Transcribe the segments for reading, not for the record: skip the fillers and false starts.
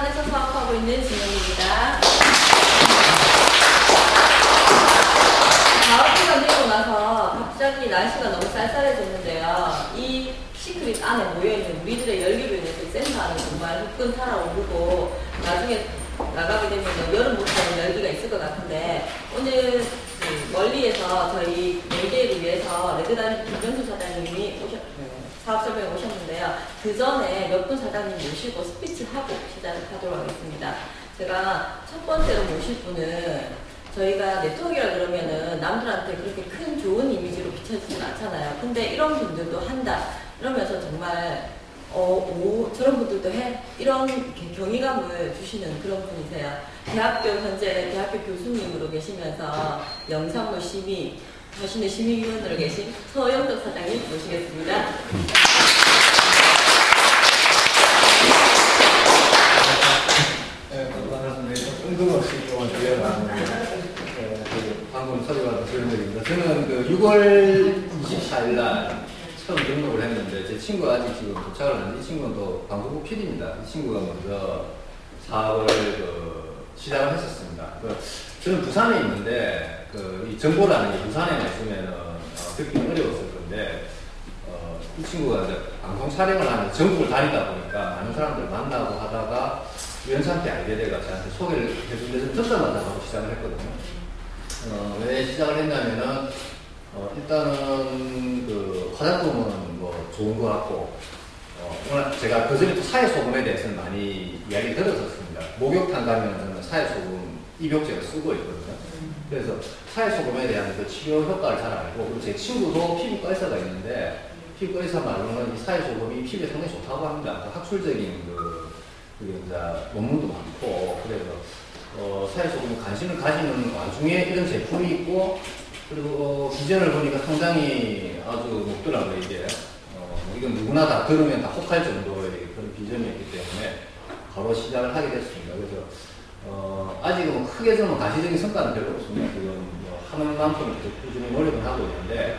부산에서 사업하고 있는 진영입니다. 가을이 걸리고 나서 갑자기 날씨가 너무 쌀쌀해졌는데요. 이 시크릿 안에 모여있는 우리들의 열기로 인해서 센터는 정말 후끈 달아오르고 나중에 나가게 되면 여름 못하는 열기가 있을 것 같은데, 오늘 멀리에서 저희 메이데이를 위해서 레드다임 김정수 사장님이 사업 설명에 오셨는데요. 그 전에 몇 분 사장님 모시고 스피치하고 시작을 하도록 하겠습니다. 제가 첫 번째로 모실 분은 저희가 네트워크라 그러면은 남들한테 그렇게 큰 좋은 이미지로 비춰지진 않잖아요. 근데 이런 분들도 한다 이러면서 정말 저런 분들도 해? 이런 경이감을 주시는 그런 분이세요. 현재 대학교 교수님으로 계시면서 영상물 심의, 자신의 심의위원으로 계신 서영덕 사장님 모시겠습니다. 네, 반갑습니다. 뜬금없이 동안 들려나왔는데, 방금 소리가 들려드립니다. 저는 6월 24일 날 처음 등록을 했는데, 제 친구가 아직 지금 도착을 안 했는데, 이 친구는 또 방송국 PD입니다. 이 친구가 먼저 사업을 시작을 했었습니다. 저는 부산에 있는데, 이 정보라는 게 부산에만 있으면 듣기 어려웠을 건데, 이 친구가 이제 방송 촬영을 하면서 전국을 다니다 보니까 많은 사람들 만나고 하다가 우연찮게 알게 돼가 저한테 소개를 해준 데서 듣자마자 바로 시작을 했거든요. 왜 시작을 했냐면은, 일단은 화장품은 뭐 좋은 것 같고, 오늘 제가 그전에 사회소금에 대해서는 많이 이야기 들었었습니다. 목욕탕 가면 저는 사회소금 입욕제를 쓰고 있거든요. 그래서 사회소금에 대한 치료 효과를 잘 알고, 그리고 제 친구도 피부과 의사가 있는데, 피부과 의사 말로는 이 사회소금이 피부에 상당히 좋다고 합니다. 학술적인 논문도 많고, 그래서 사회소금에 관심을 가지는 와중에 이런 제품이 있고, 그리고 비전을 보니까 상당히 아주 높더라고요. 이게 이건 누구나 다 들으면 다 혹할 정도의 그런 비전이었기 때문에 바로 시작을 하게 됐습니다. 그래서 아직은 크게 저는 가시적인 성과는 별로 없습니다. 지금 하는 만큼 계속 꾸준히 노력을 하고 있는데,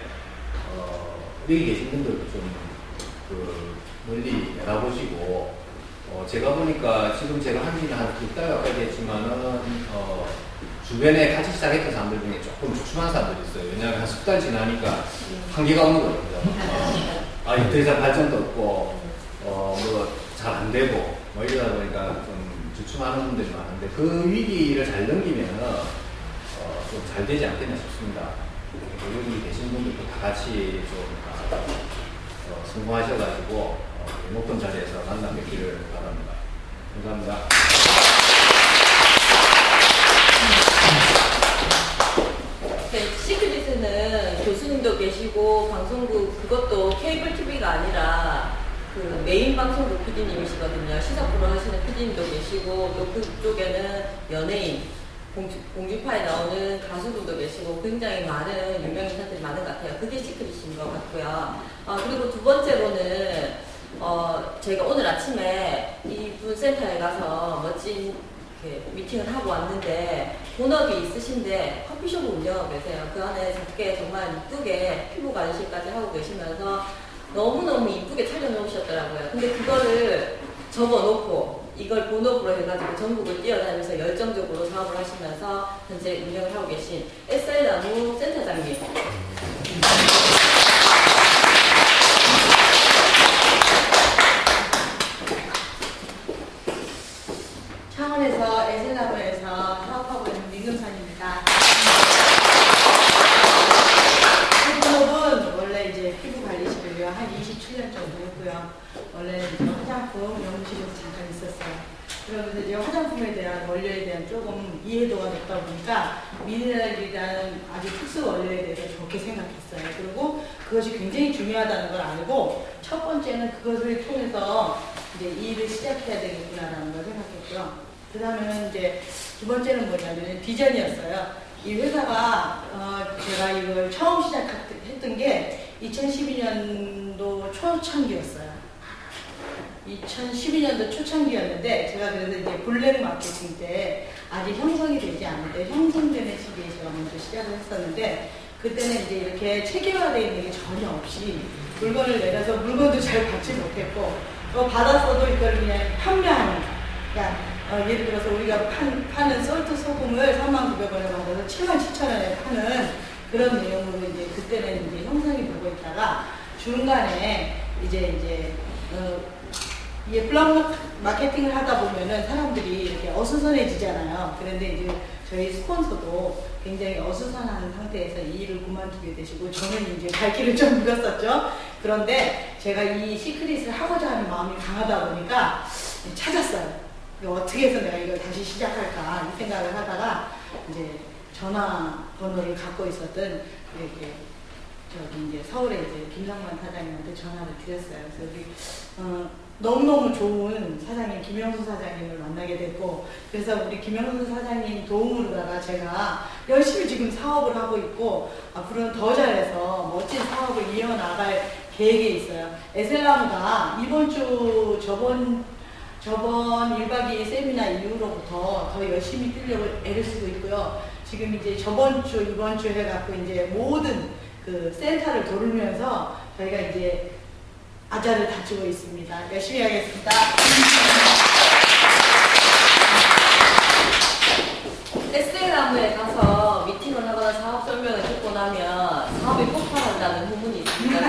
여기 계신 분들도 좀 멀리 내다보시고, 제가 보니까 지금 제가 한 지는 한 2달 가까이 됐지만은 주변에 같이 시작했던 사람들 중에 조금 주춤한 사람들이 있어요. 왜냐하면 한 10달 지나니까 한계가 오는 거거든요. 더 이상 발전도 없고, 잘 안 되고, 이러다 보니까 좀 주춤하는 분들이 많은데, 그 위기를 잘 넘기면은, 좀 잘 되지 않겠나 싶습니다. 여기 계신 분들도 다 같이 좀, 성공하셔가지고, 높은 자리에서 만나 뵙기를 바랍니다. 감사합니다. 네, 시크릿은 교수님도 계시고 방송국 그것도 케이블 TV가 아니라 메인 방송국 PD님이시거든요. 시사 프로 하시는 PD님도 계시고, 또 그쪽에는 연예인, 공주파에 나오는 가수분도 계시고 굉장히 많은 유명 인사들이 많은 것 같아요. 그게 시크릿인 것 같고요. 그리고 두 번째로는 제가 오늘 아침에 이분 센터에 가서 멋진 미팅을 하고 왔는데, 본업이 있으신데 커피숍을 운영하고 계세요. 그 안에 작게 정말 이쁘게 피부 관리실까지 하고 계시면서 너무너무 이쁘게 차려놓으셨더라고요. 근데 그거를 접어놓고 이걸 본업으로 해가지고 전국을 뛰어다니면서 열정적으로 사업을 하시면서 현재 운영을 하고 계신 SL나무 센터장님. 창원에서 SL나무에서 사업하고 있는 민금산입니다. 이 본업은 원래 이제 피부 관리실을요 한 27년 정도 했고요. 원래 화장품 연구실에서 잠깐 있었어요. 그러면서 이제 화장품에 대한 원료에 대한 조금 이해도가 높다 보니까 미네랄이라는 아주 특수 원료에 대해서 좋게 생각했어요. 그리고 그것이 굉장히 중요하다는 걸 알고, 첫 번째는 그것을 통해서 이제 이 일을 시작해야 되겠구나라는 걸 생각했고요. 그 다음에는 이제 두 번째는 뭐냐면 비전이었어요. 이 회사가 제가 이걸 처음 시작했던 게 2012년도 초창기였어요. 2012년도 초창기였는데, 제가 그래서 이제 블랙 마케팅 때 아직 형성이 되지 않는데 형성되는 시기에 제가 먼저 시작을 했었는데, 그때는 이제 이렇게 체계화되어 있는 게 전혀 없이 물건을 내려서 물건도 잘 받지 못했고, 받았어도 이걸 그냥 판매하는, 그러니까 예를 들어서 우리가 파는 솔트 소금을 39,000원에 받아서 77,000원에 파는 그런 내용으로 이제 그때는 이제 형성이 되고 있다가 중간에 이제 이게 블록 마케팅을 하다 보면은 사람들이 이렇게 어수선해지잖아요. 그런데 이제 저희 스폰서도 굉장히 어수선한 상태에서 이 일을 그만두게 되시고 저는 이제 갈 길을 좀 잃었었죠. 그런데 제가 이 시크릿을 하고자 하는 마음이 강하다 보니까 찾았어요. 어떻게 해서 내가 이걸 다시 시작할까 이 생각을 하다가 이제 전화번호를 갖고 있었던 이렇게 저기 이제 서울에 이제 김상만 사장님한테 전화를 드렸어요. 그래서 우리 너무너무 좋은 사장님 김영수 사장님을 만나게 됐고 그래서 우리 김영수 사장님 도움으로다가 제가 열심히 지금 사업을 하고 있고 앞으로는 더 잘해서 멋진 사업을 이어나갈 계획이 있어요. 에셀나무가 이번 주 저번 1박 2일 세미나 이후로부터 더 열심히 뛰려고 애를 쓰고 있고요. 지금 이제 저번 주, 이번 주 해갖고 이제 모든 그 센터를 돌면서 저희가 이제 아자를 다지고 있습니다. 열심히 하겠습니다. 에셀나무에 가서 미팅을 하거나 사업 설명을 듣고 나면 사업이 폭발한다는 후문이 있습니다.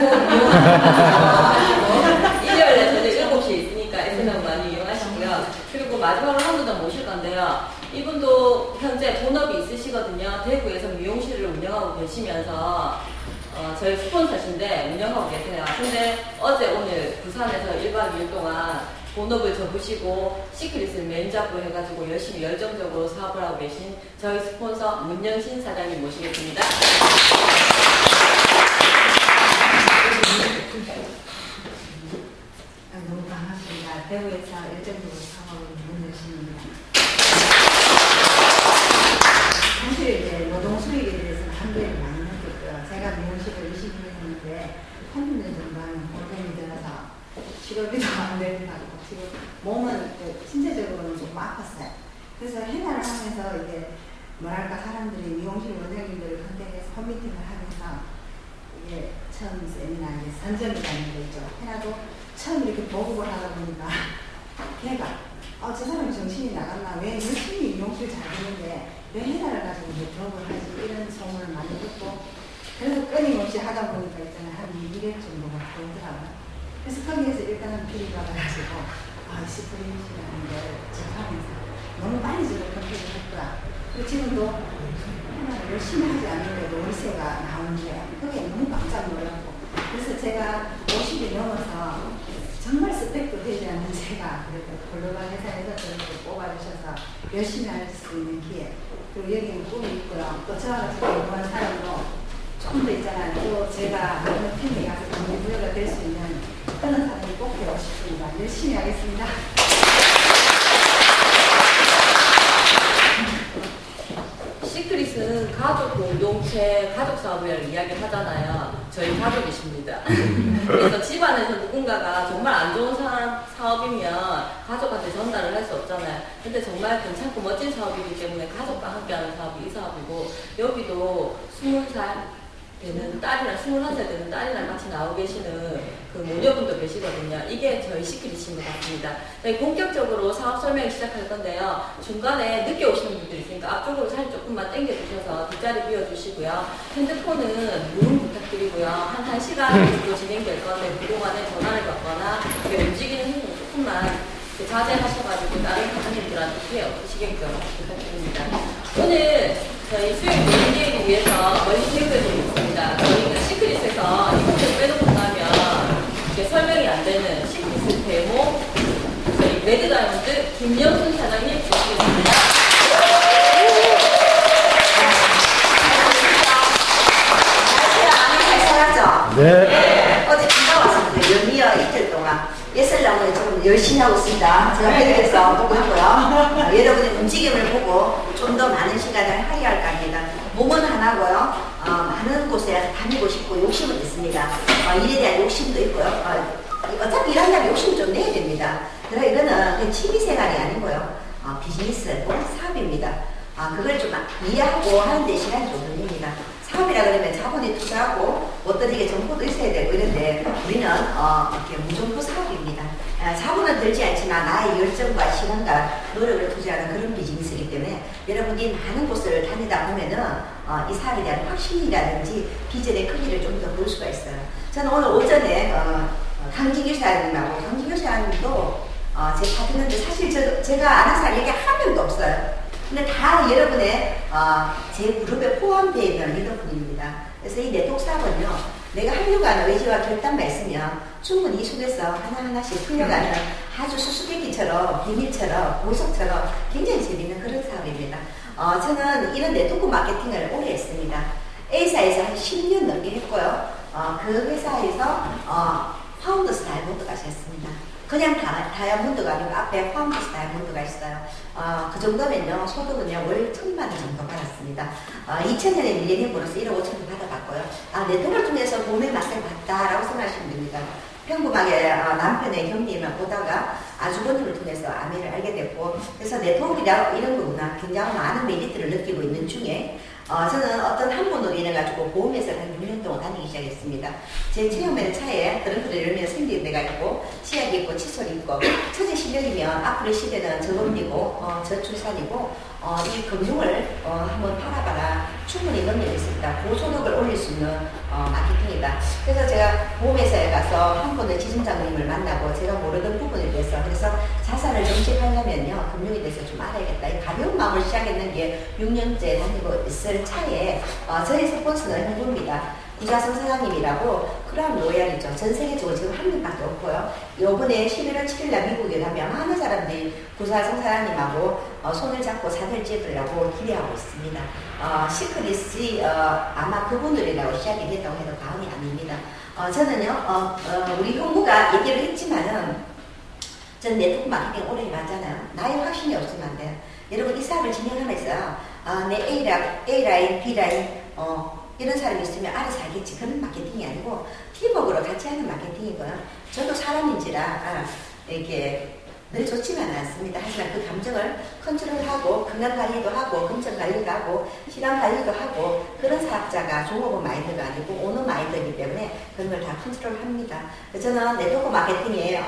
일요일에 저녁 7시에 있으니까 에셀나무 많이 이용하시고요. 그리고 마지막으로 한 분 더 모실 건데요. 이분도 현재 본업이 있으시거든요. 대구에서 미용실을 운영하고 계시면서 저희 스폰서신데 운영하고 계세요. 근데 어제 오늘 부산에서 1박 2일 동안 본업을 접으시고 시크릿을 메인 잡으로 해가지고 열심히 열정적으로 사업을 하고 계신 저희 스폰서 문영신 사장님 모시겠습니다. 너무 반갑습니다. 대구에서 열정적으로 사업을 문영신입니다. 사실 이제 노동 수익에 대해서는 한계를 많이 느꼈고요. 제가 미용실을 20년 했는데 30년 전반 고생이 들어서 직업비도 안 되고 지금 몸은 신체적으로는 좀 아팠어요. 그래서 해나를 하면서 이게 뭐랄까 사람들이 미용실 원장님들을 컨택해서 홈미팅을 하면서 이게 처음 세미나 이제 선점이라는 게 있죠. 해나도 처음 이렇게 보급을 하다 보니까 걔가 저 사람이 정신이 나갔나 왜 열심히 미용실 잘 하는데 왜 해나를 가지고 이제 부업을 하지 이런 소문을 많이 듣고 그래서 끊임없이 하다 보니까 있잖아요 한 200 정도가 보이더라고요. 그래서 거기에서 일단은 필이 받아가지고 시프리미시라는 걸 접하면서 너무 빨리 저를 컨택을 했더라. 그리고 지금도 하나를 열심히 하지 않는데도 월세가 나오는데 그게 너무 깜짝 놀랐고 그래서 제가 50이 넘어서 정말 스펙도 되지 않는 제가 그래도 글로벌 회사에서 저를 뽑아주셔서 열심히 할 수 있는 기회 그리고 여기는 꿈이 있고요. 또 저와 같이 공부한 사람도 좀 더 있잖아요. 또 제가 어느 팀에 가서 동기부여가 될 수 있는 그런 사람이 꼭 되고 싶습니다. 열심히 하겠습니다. 시크릿은 가족 공동체, 가족 사업이라는 이야기를 하잖아요. 저희 가족이십니다. 그래서 집안에서 누군가가 정말 안 좋은 사업이면 가족한테 전달을 할 수 없잖아요. 근데 정말 괜찮고 멋진 사업이기 때문에 가족과 함께하는 사업이 이 사업이고 여기도 20살 되는 딸이랑 21살 되는 딸이랑 같이 나오고 계시는 그 모녀분도 계시거든요. 이게 저희 시크릿인 것 같습니다. 네, 본격적으로 사업 설명을 시작할 건데요. 중간에 늦게 오시는 분들이 있으니까 앞쪽으로 살짝 조금만 당겨주셔서 뒷자리 비워주시고요. 핸드폰은 무음 부탁드리고요. 한 1시간 정도 진행될 건데 그동안에 전화를 받거나 움직이는 행동 조금만 자제하셔가지고 다른 사장님들한테 피해 없으시게끔 부탁드립니다. 오늘 저희 수요일 메인데이를 위해서 멀리 계획을 있습니다. 저희는 시크릿에서 이분을 빼놓고 나면 이렇게 설명이 안 되는 시크릿 데모 저희 레드다이몬드 김영순 사장님 모시겠습니다. 네. 어제 비가 왔습니다. 연이어 이틀 동안 예슬나무에 좀 열심히 하고 있습니다. 제가 해드려서 보고하고요. 여러분의 움직임을 보고 좀 더 많은 시간을 할애할까 합니다. 몸은 하나고요. 많은 곳에 다니고 싶고 욕심은 있습니다. 일에 대한 욕심도 있고요. 어차피 일하려면 욕심 좀 내야 됩니다. 그러나 이거는 그냥 취미생활이 아니고요. 비즈니스 또는 사업입니다. 그걸 좀 이해하고 하는 데 시간이 좀 걸립니다. 사업이라 그러면 자본이 투자하고 어떤 이게 정보도 있어야 되고 이런데 우리는 이렇게 무정보 사업입니다. 자본은 들지 않지만 나의 열정과 시간과 노력을 투자하는 그런 비즈니스이기 때문에 여러분이 많은 곳을 다니다 보면은 이 사업에 대한 확신이라든지 비전의 크기를 좀 더 볼 수가 있어요. 저는 오늘 오전에 강진규 사장님하고 강진규 사장님도 제 파트너인데 사실 제가 아는 사람이 한 명도 없어요. 근데 다 여러분의 제 그룹에 포함되어 있는 리더분입니다. 그래서 이 네트워크 사업은요, 내가 하려고 하는 의지와 결단만 있으면 충분히 이 속에서 하나하나씩 풀려가는 아주 수수께끼처럼 비밀처럼 보석처럼 굉장히 재밌는 그런 사업입니다. 저는 이런 네트워크 마케팅을 오래 했습니다. A사에서 한 10년 넘게 했고요. 그 회사에서 파운더스 다이아몬드까지 했습니다. 그냥 다이아몬드가 아니고 앞에 파운더스 다이아몬드가 있어요. 그 정도면요, 소득은요, 월 1,000만 원 정도 받았습니다. 2000년에 밀레니엄 보너스 1억 5천을 받아봤고요. 네트워크를 통해서 돈의 맛을 봤다라고 생각하시면 됩니다. 평범하게 남편의 경리만 보다가 아주버님을 통해서 아내를 알게 됐고, 그래서 네트워크가 이런 거구나. 굉장히 많은 메리트를 느끼고 있는 중에 저는 어떤 한 번으로 인해가지고 보험회사를 한 6년 동안 다니기 시작했습니다. 제 체험에는 차에 드렁크를 열면 생기는 데가 있고, 치약이 있고, 칫솔이 있고, 처제 실력이면 앞으로 시대는 저금리고, 저출산이고, 이 금융을 한번 팔아봐라. 충분히 능력이 있습니다. 고소득을 올릴 수 있는 마케팅이다. 그래서 제가 보험회사에 가서 한 번의 지점장님을 만나고 제가 모르던 부분에 대해서, 그래서 자산을 정책하려면요, 금융에 대해서 좀 알아야겠다. 이 가벼운 마음을 시작했는 게 6년째 다니고 있을 차에 저희 스폰서는 행복입니다. 구자성 사장님이라고 크라운 로얄이죠. 전 세계적으로 지금 한 명밖에 없고요. 이번에 11월 7일날 미국에 가면 많은 사람들이 구자성 사장님하고 손을 잡고 사진을 찍으려고 기대하고 있습니다. 시크릿이 아마 그분들이라고 시작이 됐다고 해도 과언이 아닙니다. 저는요, 우리 형부가 얘기를 했지만은 전 네트워크 마케팅 오래 해봤잖아요. 나의 확신이 없으면 안 돼요. 여러분 이 사업을 진행하면서 내 A라인, B라인 이런 사람이 있으면 알아서 알겠지. 그런 마케팅이 아니고 팀워크로 같이 하는 마케팅이고요. 저도 사람인지라 이렇게 늘 좋지만은 않습니다. 하지만 그 감정을 컨트롤하고 건강관리도 하고 금전관리도 하고 시간관리도 하고 그런 사업자가 종업원 마인드가 아니고 오너 마인드이기 때문에 그런 걸 다 컨트롤합니다. 저는 네트워크 마케팅의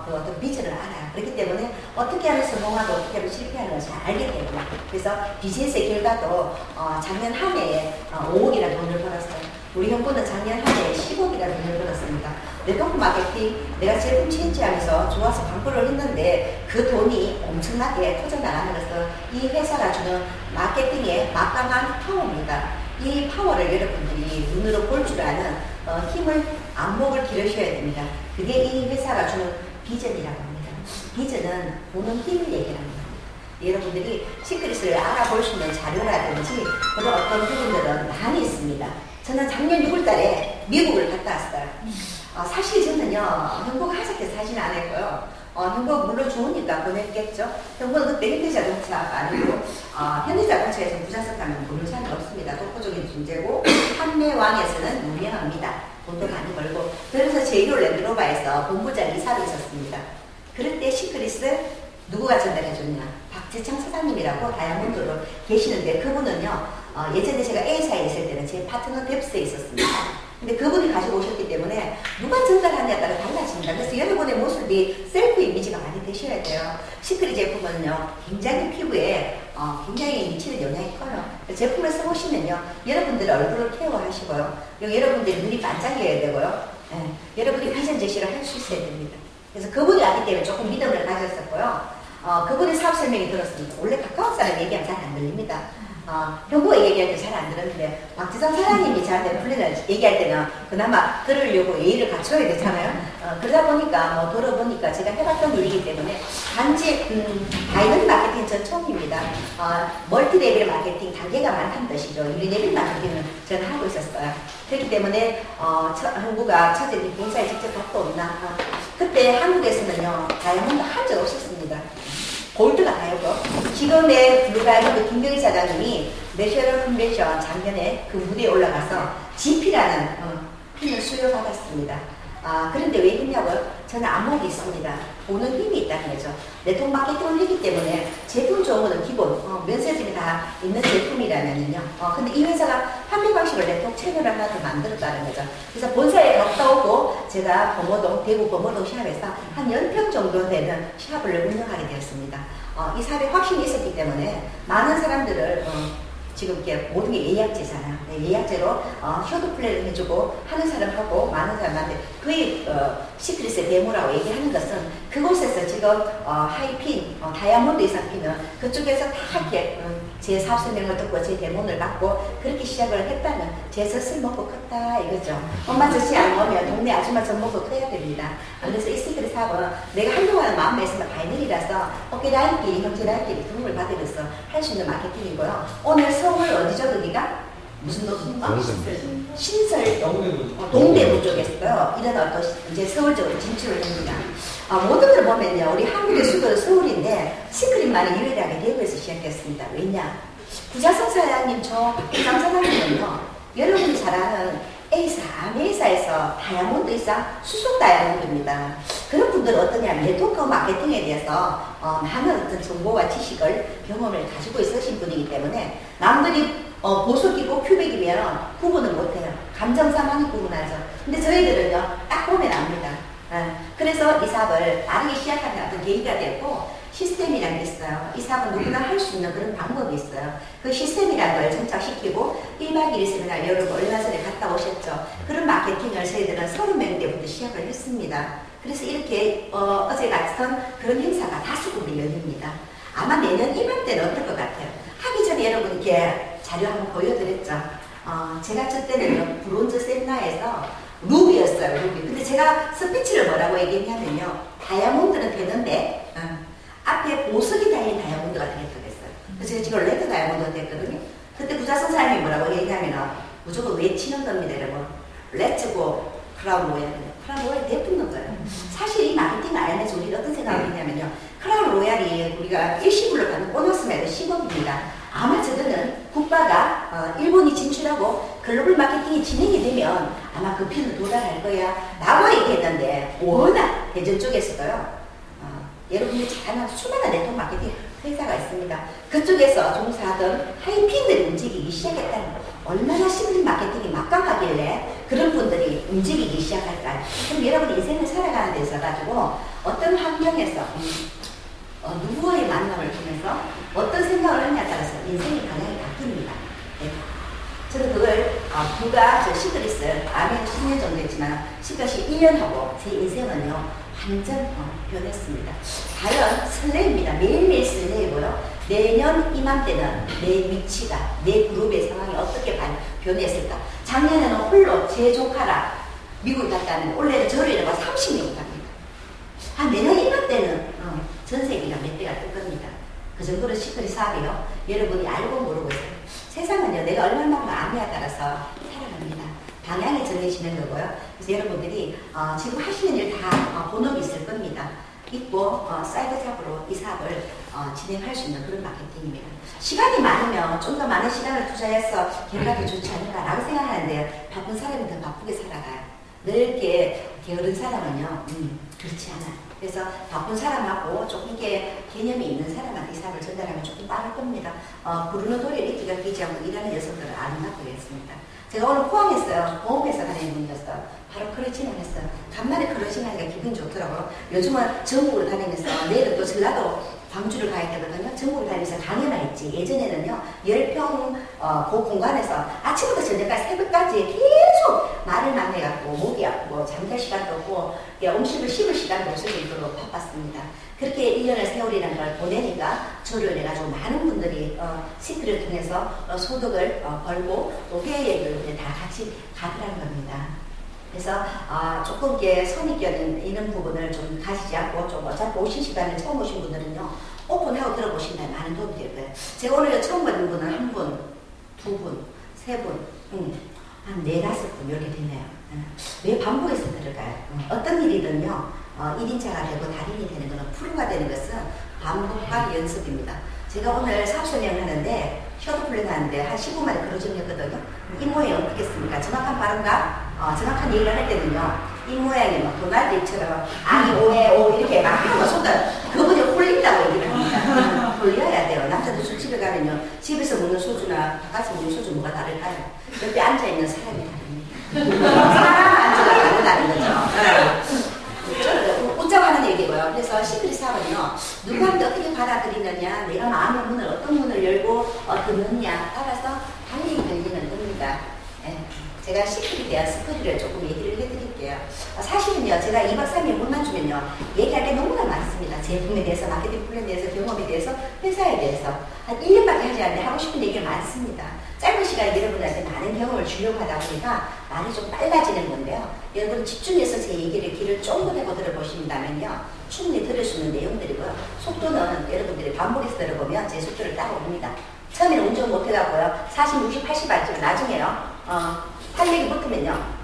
그 어떤 비전을 알아요. 그렇기 때문에 어떻게 하면 성공하고 어떻게 하면 실패하는 걸 잘 알게 되고요. 그래서 비즈니스의 결과도 작년 한 해에 5억이라는 돈을 벌었어요. 우리 형부는 작년 한 해에 10억이라는 돈을 벌었습니다. 네트워크 마케팅, 내가 제품 체인지하면서 좋아서 광고를 했는데 그 돈이 엄청나게 터져나가는 것은 이 회사가 주는 마케팅의 막강한 파워입니다. 이 파워를 여러분들이 눈으로 볼 줄 아는 힘을, 안목을 기르셔야 됩니다. 그게 이 회사가 주는 비전이라고 합니다. 비전은 보는 힘을 얘기합니다. 여러분들이 시크릿을 알아볼 수 있는 자료라든지 그런 어떤 부분들은 많이 있습니다. 저는 작년 6월달에 미국을 갔다 왔어요. 사실 저는요, 형부가 하석해서 사진 안 했고요. 형부가 물론 좋으니까 보냈겠죠. 형부는 그때 현대자동차가 아니고, 현대자동차에서 부자석 하면 모르는 사람이 없습니다. 독보적인 존재고, 판매왕에서는 유명합니다. 돈도 많이 벌고. 그래서 제1호 랜드로버에서 본부장 이사로 있었습니다. 그럴 때 시크릿을 누구가 전달해줬냐? 박재창 사장님이라고 다이아몬드로 계시는데, 그분은요, 예전에 제가 A사에 있을 때는 제 파트너 뎁스에 있었습니다. 근데 그분이 가지고 오셨기 때문에 누가 전달하냐에 따라 달라집니다. 그래서 여러분의 모습이 셀프 이미지가 많이 되셔야 돼요. 시크릿 제품은요, 굉장히 피부에 굉장히 미치는 영향이 커요. 제품을 써보시면요, 여러분들의 얼굴을 케어하시고요. 여러분들의 눈이 반짝여야 되고요. 여러분이 비전 제시를 할 수 있어야 됩니다. 그래서 그분이 왔기 때문에 조금 믿음을 가졌었고요. 그분의 사업 설명이 들었습니다. 원래 가까운 사람 얘기하면 잘 안 들립니다. 형부가 얘기할 때 잘 안 들었는데 박지성 사장님이 저한테 플랜을 얘기할 때는 그나마 들으려고 예의를 갖춰야 되잖아요. 그러다 보니까 들어보니까 제가 해봤던 일이기 때문에 단지 다이너믹 마케팅 전 처음입니다. 멀티 레벨 마케팅 단계가 많다는 뜻이죠. 유리 레벨 마케팅을 저는 하고 있었어요. 그렇기 때문에 형부가 처제 본사에 직접 갔다 온나 그때 한국에서는요 다이아몬드 한 적 없었습니다. 골드가 다였고 지금의 블루다이아몬드 김경희 사장님이 내셔널 컨벤션 작년에 그 무대에 올라가서 GP라는 핀을 수여받았습니다. 그런데 왜 했냐고요? 저는 안목이 있습니다. 보는 힘이 있다는 거죠. 네트워크 마케팅 올리기 때문에 제품 좋은 거는 기본, 면세점이 다 있는 제품이라면요. 근데 이 회사가 판매 방식을 네트워크 채널을 하나 더 만들었다는 거죠. 그래서 본사에 갔다 오고 제가 대구 범어동 시합에서 한 10평 정도 되는 시합을 운영하게 되었습니다. 이 사업에 확신이 있었기 때문에 많은 사람들을 지금 이게 모든 게 예약제잖아요. 예약제로 쇼트 플레이를 해주고 하는 사람하고 많은 사람한테 그의 시크릿의 데모라고 얘기하는 것은 그곳에서 지금 하이핀, 다이아몬드 이상 핀은 그쪽에서 다 이렇게 제 사업 설명을 듣고 제 데모를 받고 그렇게 시작을 했다는 제 젖을 먹고 컸다 이거죠. 엄마 젖이 안 먹으면 동네 아줌마 젖 먹고 커야 됩니다. 그래서 이 시크릿 사업은 내가 한동안 마음에 있으면 바이널이라서 어깨 라인끼리 형제 라인끼리 도움을 받으면서 할 수 있는 마케팅이고요. 오늘 서울 어디죠 거기가? 무슨 신설 동대구 쪽에서요. 이런 어떤 이제 서울적으로 진출을 합니다. 모든 걸 보면요. 우리 한국의 수도는 서울인데 시크릿만이 유일하게 대구에서 시작했습니다. 왜냐? 구자성 사장님 저 부장 사장님은요. 여러분이 잘 아는 A사, A사에서 다이아몬드 이상 수속 다이아몬드입니다. 그런 분들은 어떠냐면 네트워크 마케팅에 대해서 많은 어떤 정보와 지식을 경험을 가지고 있으신 분이기 때문에 남들이 보석이고 큐빅이면 구분을 못해요. 감정사만이 구분하죠. 근데 저희들은요, 딱 보면 압니다. 그래서 이 사업을 빠르게 시작하는 어떤 계기가 됐고, 시스템이라는 게 있어요. 이 사업은 누구나 할 수 있는 그런 방법이 있어요. 그 시스템이라는 걸 정착시키고 1박 2일 세미나 여러분 얼마 전에 갔다 오셨죠. 그런 마케팅을 저희들은 30명 때부터 시작을 했습니다. 그래서 이렇게 어제 같은 그런 행사가 5군데 열립니다. 아마 내년 이맘때는 어떨 것 같아요. 하기 전에 여러분 이렇게 자료 한번 보여드렸죠. 제가 저 때는 브론즈 세미나에서 루비였어요. 루비. 근데 제가 스피치를 뭐라고 얘기했냐면요. 다이아몬드는 되는데 앞에 보석이 달린 다이아몬드가 되겠다고 했어요. 그래서 제가 지금 레드 다이아몬드가 됐거든요. 그때 구자성 사장님이 뭐라고 얘기하면 무조건 외치는 겁니다, 여러분. 렛츠고 크라운 로얄. 크라운 로얄 대품는 거예요. 사실 이 마케팅 알면서 우리가 어떤 생각을 했냐면요. 크라운 로얄이 우리가 일시불로 받는 보너스매도 10억입니다. 아마 저들은 국가가 일본이 진출하고 글로벌 마케팅이 진행이 되면 아마 그 편을 도달할 거야 라고 얘기했는데 워낙 대전 쪽에서도요. 여러분들이 잘 아는 수많은 네트워크 마케팅 회사가 있습니다. 그쪽에서 종사하던 하이핀들이 움직이기 시작했다는 거. 얼마나 시크릿 마케팅이 막강하길래 그런 분들이 움직이기 시작할까요? 그럼 여러분 인생을 살아가는 데 있어 가지고 어떤 환경에서 누구와의 만남을 통해서 어떤 생각을 하냐에 따라서 인생의 방향이 바뀝니다. 네. 저는 그걸 부가 저 시크릿을 아멘 10년 정도 했지만 시크릿이 1년 하고 제 인생은요 완전 변했습니다. 다른 설레입니다. 매일매일 설레이고요. 내년 이맘때는 내 위치가 내 그룹의 상황이 어떻게 변했을까. 작년에는 홀로 제 조카랑 미국에 갔다는 올해는 저를 이러고 30명이 갑니다. 내년 이맘때는 전 세계가 몇 대가 뜰 겁니다. 그 정도로 시크릿 사업이요. 여러분이 알고 모르고 있어요. 세상은요, 내가 얼마만큼 아느냐에 따라서 살아갑니다. 방향이 정해지는 거고요. 그래서 여러분들이 지금 하시는 일 다 본업이 있을 겁니다. 있고 사이드 잡으로 이 사업을 진행할 수 있는 그런 마케팅입니다. 시간이 많으면 좀 더 많은 시간을 투자해서 결과도 좋지 않을까라고 생각하는데 바쁜 사람이 더 바쁘게 살아가요. 넓게 게으른 사람은요, 그렇지 않아요. 그래서 바쁜 사람하고 조금 이게 개념이 있는 사람한테 이 사업을 전달하면 조금 빠를 겁니다. 부르는 소리를 이기가 끼지 않고 일하는 여성들을 아름답게 했습니다. 제가 오늘 포항했어요. 보험회사 다니는 분이었어요. 바로 크러칭을 했어요. 간만에 크러칭 하니까 기분이 좋더라고요. 요즘은 전국으로 다니면서 내일은 또 전라도 광주를 가야 되거든요. 전국을 다니면서 강연을 했지. 예전에는요. 10평 그 공간에서 아침부터 저녁까지 새벽까지 계속 말을 만나갖고 목이 아프고 잠잘 시간도 없고 음식을 씹을 시간도 없을 정도로 바빴습니다. 그렇게 1년을 세월이라는 걸 보내니까 저를 해가지고 많은 분들이 시크릿을 통해서 소득을 벌고 또 회의를 다 같이 가더라는 겁니다. 그래서 조금 이렇게 선입견 있는 부분을 좀 가지지 않고 좀 어차피 오신 시간에 처음 오신 분들은요 오픈하고 들어보신다면 많은 도움이 될 거예요. 제가 오늘 처음 본 분은 한 분, 두 분, 세 분, 한 4, 5분 이렇게 되네요. 왜 반복해서 들을까요? 어떤 일이든요 1인자가 되고 달인이 되는 것은 프로가 되는 것은 반복과 연습입니다. 제가 오늘 사업 설명을 하는데 쇼트 플랜 하는데 한 15만에 그려졌거든요. 이 모양이 어떻겠습니까? 정확한 발음과 정확한 얘기를 할 때는요 이 모양이 막 도날드처럼 아니 오해 오 이렇게 막 하면 속다 그분이 홀린다고 얘기를 합니다. 홀려야 돼요. 남자들 술집에 가면요 집에서 먹는 소주나 바깥에서 먹는 소주 뭐가 다를까요? 옆에 앉아있는 사람이 다릅니다. 사람 앉아가 다르다는 거죠. 저는 웃자하는 얘기고요. 그래서 시크릿 사업은요 누구한테 어떻게 받아들이느냐, 내가 마음의 문을 어떤 문을 열고 듣느냐 따라서 달리 열리는 겁니다. 예. 제가 시크릿에 대한 스토리를 조금 얘기를 해드릴게요. 사실은요 제가 2박 3일 문만 주면요 얘기할 게 너무나 많습니다. 제품에 대해서, 마케팅 플랜에 대해서, 경험에 대해서, 회사에 대해서 한 1년밖에 하지 않는데 하고 싶은 얘기가 많습니다. 짧은 시간에 여러분한테 많은 경험을 주려고 하다 보니까 말이 좀 빨라지는 건데요. 여러분 집중해서 제 얘기를 귀를 쫑긋하고 들어보신다면요 충분히 들을 수 있는 내용들이고요. 속도는 여러분들이 반복해서 들어보면 제 속도를 따라옵니다. 처음에는 운전 못해갖고요 40, 60, 80 알지만 나중에요 할 얘기 붙으면요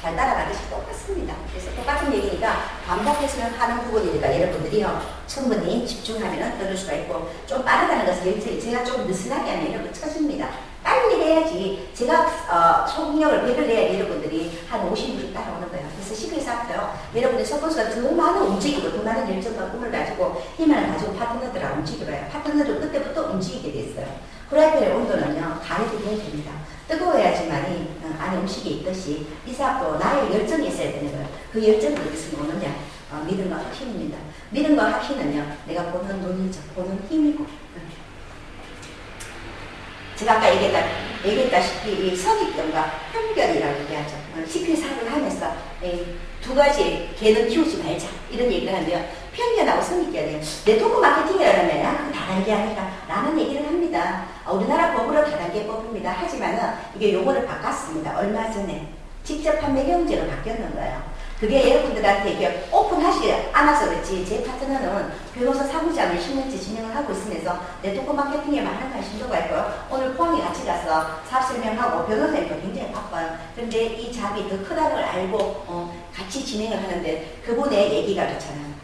잘 따라가듯이 똑같습니다. 그래서 똑같은 얘기니까 반복해서 하는 부분이니까 여러분들이요 충분히 집중하면 들을 수가 있고, 좀 빠르다는 것은 제가 좀 느슨하게 하면 여러분 처집니다. 빨리 해야지 제가 속력을 100을 내야 여러분들이 한 50, 60 따라오는 거예요. 그래서 시크릿 사업도요 여러분들 서포스가 더 많은 움직이고 더 많은 열정과 꿈을 가지고 희망을 가지고 파트너들하고 움직여봐요. 파트너들 그때부터 움직이게 됐어요. 프라이팬의 온도는요 가늘게 돼야 됩니다. 뜨거워야지만이 안에 음식이 있듯이 이 사업도 나의 열정이 있어야 되는 거예요. 그 열정을 어디서 오느냐? 믿음과 확신입니다. 믿음과 확신은요 내가 보는 눈이죠. 보는 힘이고, 제가 아까 얘기했다시피 이 선입견과 편견이라고 얘기하죠. 시크릿 사업을 하면서 두 가지 개는 키우지 말자 이런 얘기를 하는데요. 편견하고 선입견이에요. 네트워크 마케팅이라면 그 다단계 아닐까 라는 얘기를 합니다. 우리나라 법으로 다단계 법입니다. 하지만은 이게 용어를 바꿨습니다. 얼마 전에 직접 판매 경제로 바뀌었는 거예요. 그게 여러분들한테 이게 오픈하지 않아서 그렇지 제 파트너는 변호사 사무장을 10년째 진행을 하고 있으면서 네트워크 마케팅에 많은 관심도가 있고요. 오늘 포항에 같이 가서 사업 설명하고 변호사님도 굉장히 바빠요. 그런데 이 잡이 더 크다는 걸 알고 같이 진행을 하는데 그분의 얘기가 그렇잖아요.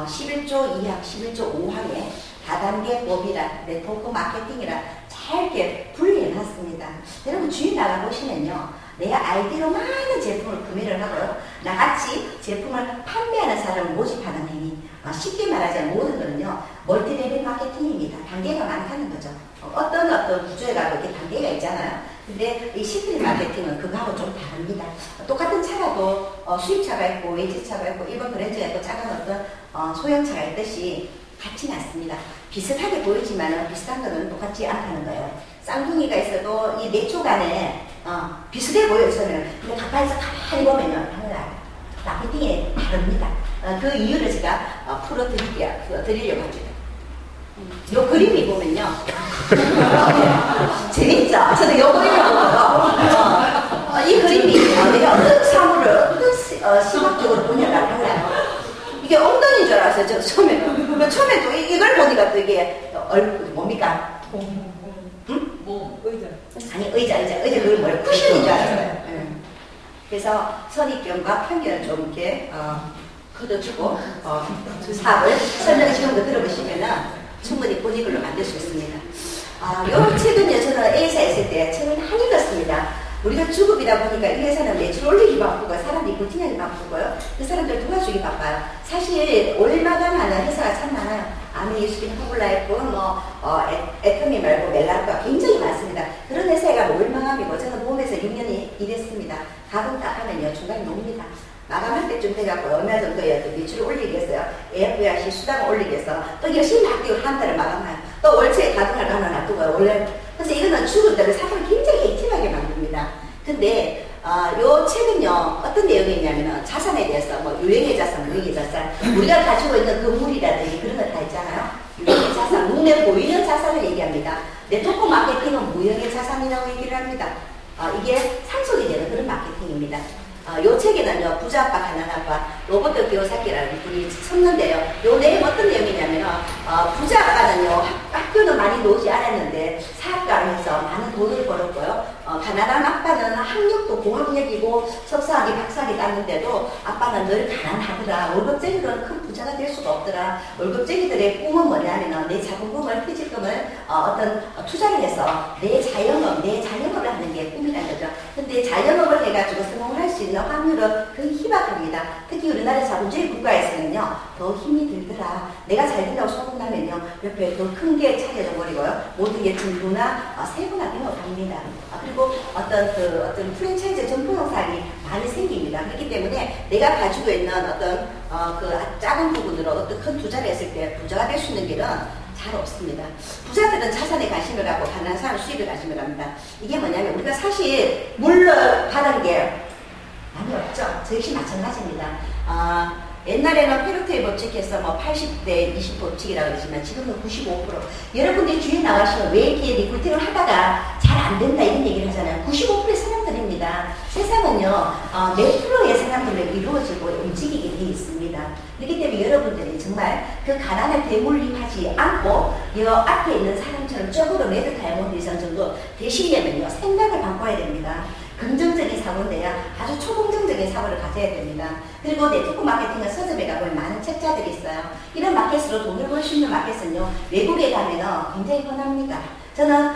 11조 2항, 11조 5항에 다단계 법이라 네트워크 마케팅이라 잘 이렇게 분리해놨습니다. 여러분 주위 나가보시면요 내 아이디로 많은 제품을 구매를 하고요 나같이 제품을 판매하는 사람을 모집하는 행위, 쉽게 말하자면 모든 거는요 멀티레벨 마케팅입니다. 단계가 많다는 거죠. 어떤 구조에 가도 이렇게 단계가 있잖아요. 근데 이 시크릿 마케팅은 그거하고 좀 다릅니다. 똑같은 차라도 수입차가 있고 외제차가 있고 일본 브랜드가 있고 작은 어떤 소형차가 있듯이 같지는 않습니다. 비슷하게 보이지만 비슷한 거는 똑같지 않다는 거예요. 쌍둥이가 있어도 이 네 쪽 안에 비슷해 보여요. 저는. 근데 가까이서 가만히 보면요 달라요. 마케팅이 다릅니다. 그 이유를 제가 드리려고 합니다. 요 그림이 보면요 재밌죠? 저도 요 그림을 보고요 이 그림이 내가 어떤 사물을 어떤 시각적으로 보냐라고 하나요? 이게 엉덩이인 줄 알았어요. 저 처음에 또 이걸 보니까 또 이게 뭡니까? 의자. 아니 의자 그게 뭐예요? 쿠션인 줄 알았어요. 그래서 선입견과 편견을 좀 이렇게 걷어주고 두 사업을 설명을 지금부터 들어보시면은 충분히 본인글로 만들 수 있습니다. 요 책은요 저는 A사에 있을 때 책을 많이 읽었습니다. 우리가 주급이다 보니까 이 회사는 매출 올리기 바쁘고 사람들이 버티기 바쁘고요. 그 사람들 도와주기 바빠요. 사실 올마감 하는 회사가 참 많아요. 아미예수빈, 허블라이프, 애터미 말고 멜라르가 굉장히 많습니다. 그런 회사가 올마감이고 저는 보험에서 6년 일했습니다. 가끔 딱 하면요 중간에 놉니다. 마감할 때쯤 돼갖고 얼마 정도의 매출을 올리겠어요. AFRC 수당을 올리겠어. 또 열심히 막 뛰고 한 달을 마감해요. 또 월초에 가동을 하나 놔두고요. 원래 그래서 이거는 죽을 때는 사람을 굉장히 액티브하게 만듭니다. 근데 요 책은요 어떤 내용이 있냐면은 자산에 대해서 뭐 유형의 자산, 무형의 자산, 우리가 가지고 있는 건물이라든지 그런 거 다 있잖아요. 유형의 자산, 눈에 보이는 자산을 얘기합니다. 네트워크 마케팅은 무형의 자산이라고 얘기를 합니다. 이게 상속이 되는 그런 마케팅입니다. 요 책에는요 부자 아빠 가난 아빠 로버트 기요사키라는 분이 썼는데요. 요 내용 어떤 내용이냐면 부자 아빠는요 학교는 많이 나오지 않았는데 사업가를 해서 많은 돈을 벌었고요. 가난한 아빠는 학력도 고학력이고 석사학위 박사학위 땄는데도 아빠는 늘 가난하더라. 월급쟁이로는 큰 부자가 될 수가 없더라. 월급쟁이들의 꿈은 뭐냐면 내 자본금을 퇴직금을 어떤 투자를 해서 내 자영업을 하는 게 꿈이라는 거죠. 근데 자영업을 해가지고 성공할 수 수 있는 확률은 거의 희박합니다. 특히 우리나라 자본주의 국가에서는요, 더 힘이 들더라. 내가 잘 된다고 소문나면요, 옆에 더 큰 게 차려져 버리고요, 모든 게 전부나 세분화 되어갑니다. 그리고 어떤 프랜차이즈 점포형 사업이 많이 생깁니다. 그렇기 때문에 내가 가지고 있는 어떤 그 작은 부분으로 어떤 큰 투자를 했을 때 부자가 될 수 있는 길은 잘 없습니다. 부자들은 자산에 관심을 갖고 가난한 사람 수입에 관심을 합니다. 이게 뭐냐면 우리가 사실 물러가는 게 많이 없죠. 저 역시 마찬가지입니다. 옛날에는 페르트의 법칙에서 뭐 80대 20 법칙이라고 그러지만 지금은 95%. 여러분들이 주위에 나가시면 왜 이렇게 리크루팅을 하다가 잘 안 된다 이런 얘기를 하잖아요. 95%의 사람들입니다. 세상은요, 몇 프로의 사람들로 이루어지고 움직이게 되어 있습니다. 그렇기 때문에 여러분들이 정말 그 가난을 대물림하지 않고 이 앞에 있는 사람처럼 적으로 레드 다이아몬드 이상 정도 되시려면요, 생각을 바꿔야 됩니다. 긍정적인 사고인데요, 아주 초긍정적인 사고를 가져야 됩니다. 그리고 네트워크 마케팅은 서점에 가보면 많은 책자들이 있어요. 이런 마켓으로 돈을 벌 수 있는 마켓은요, 외국에 가면 굉장히 흔합니다. 저는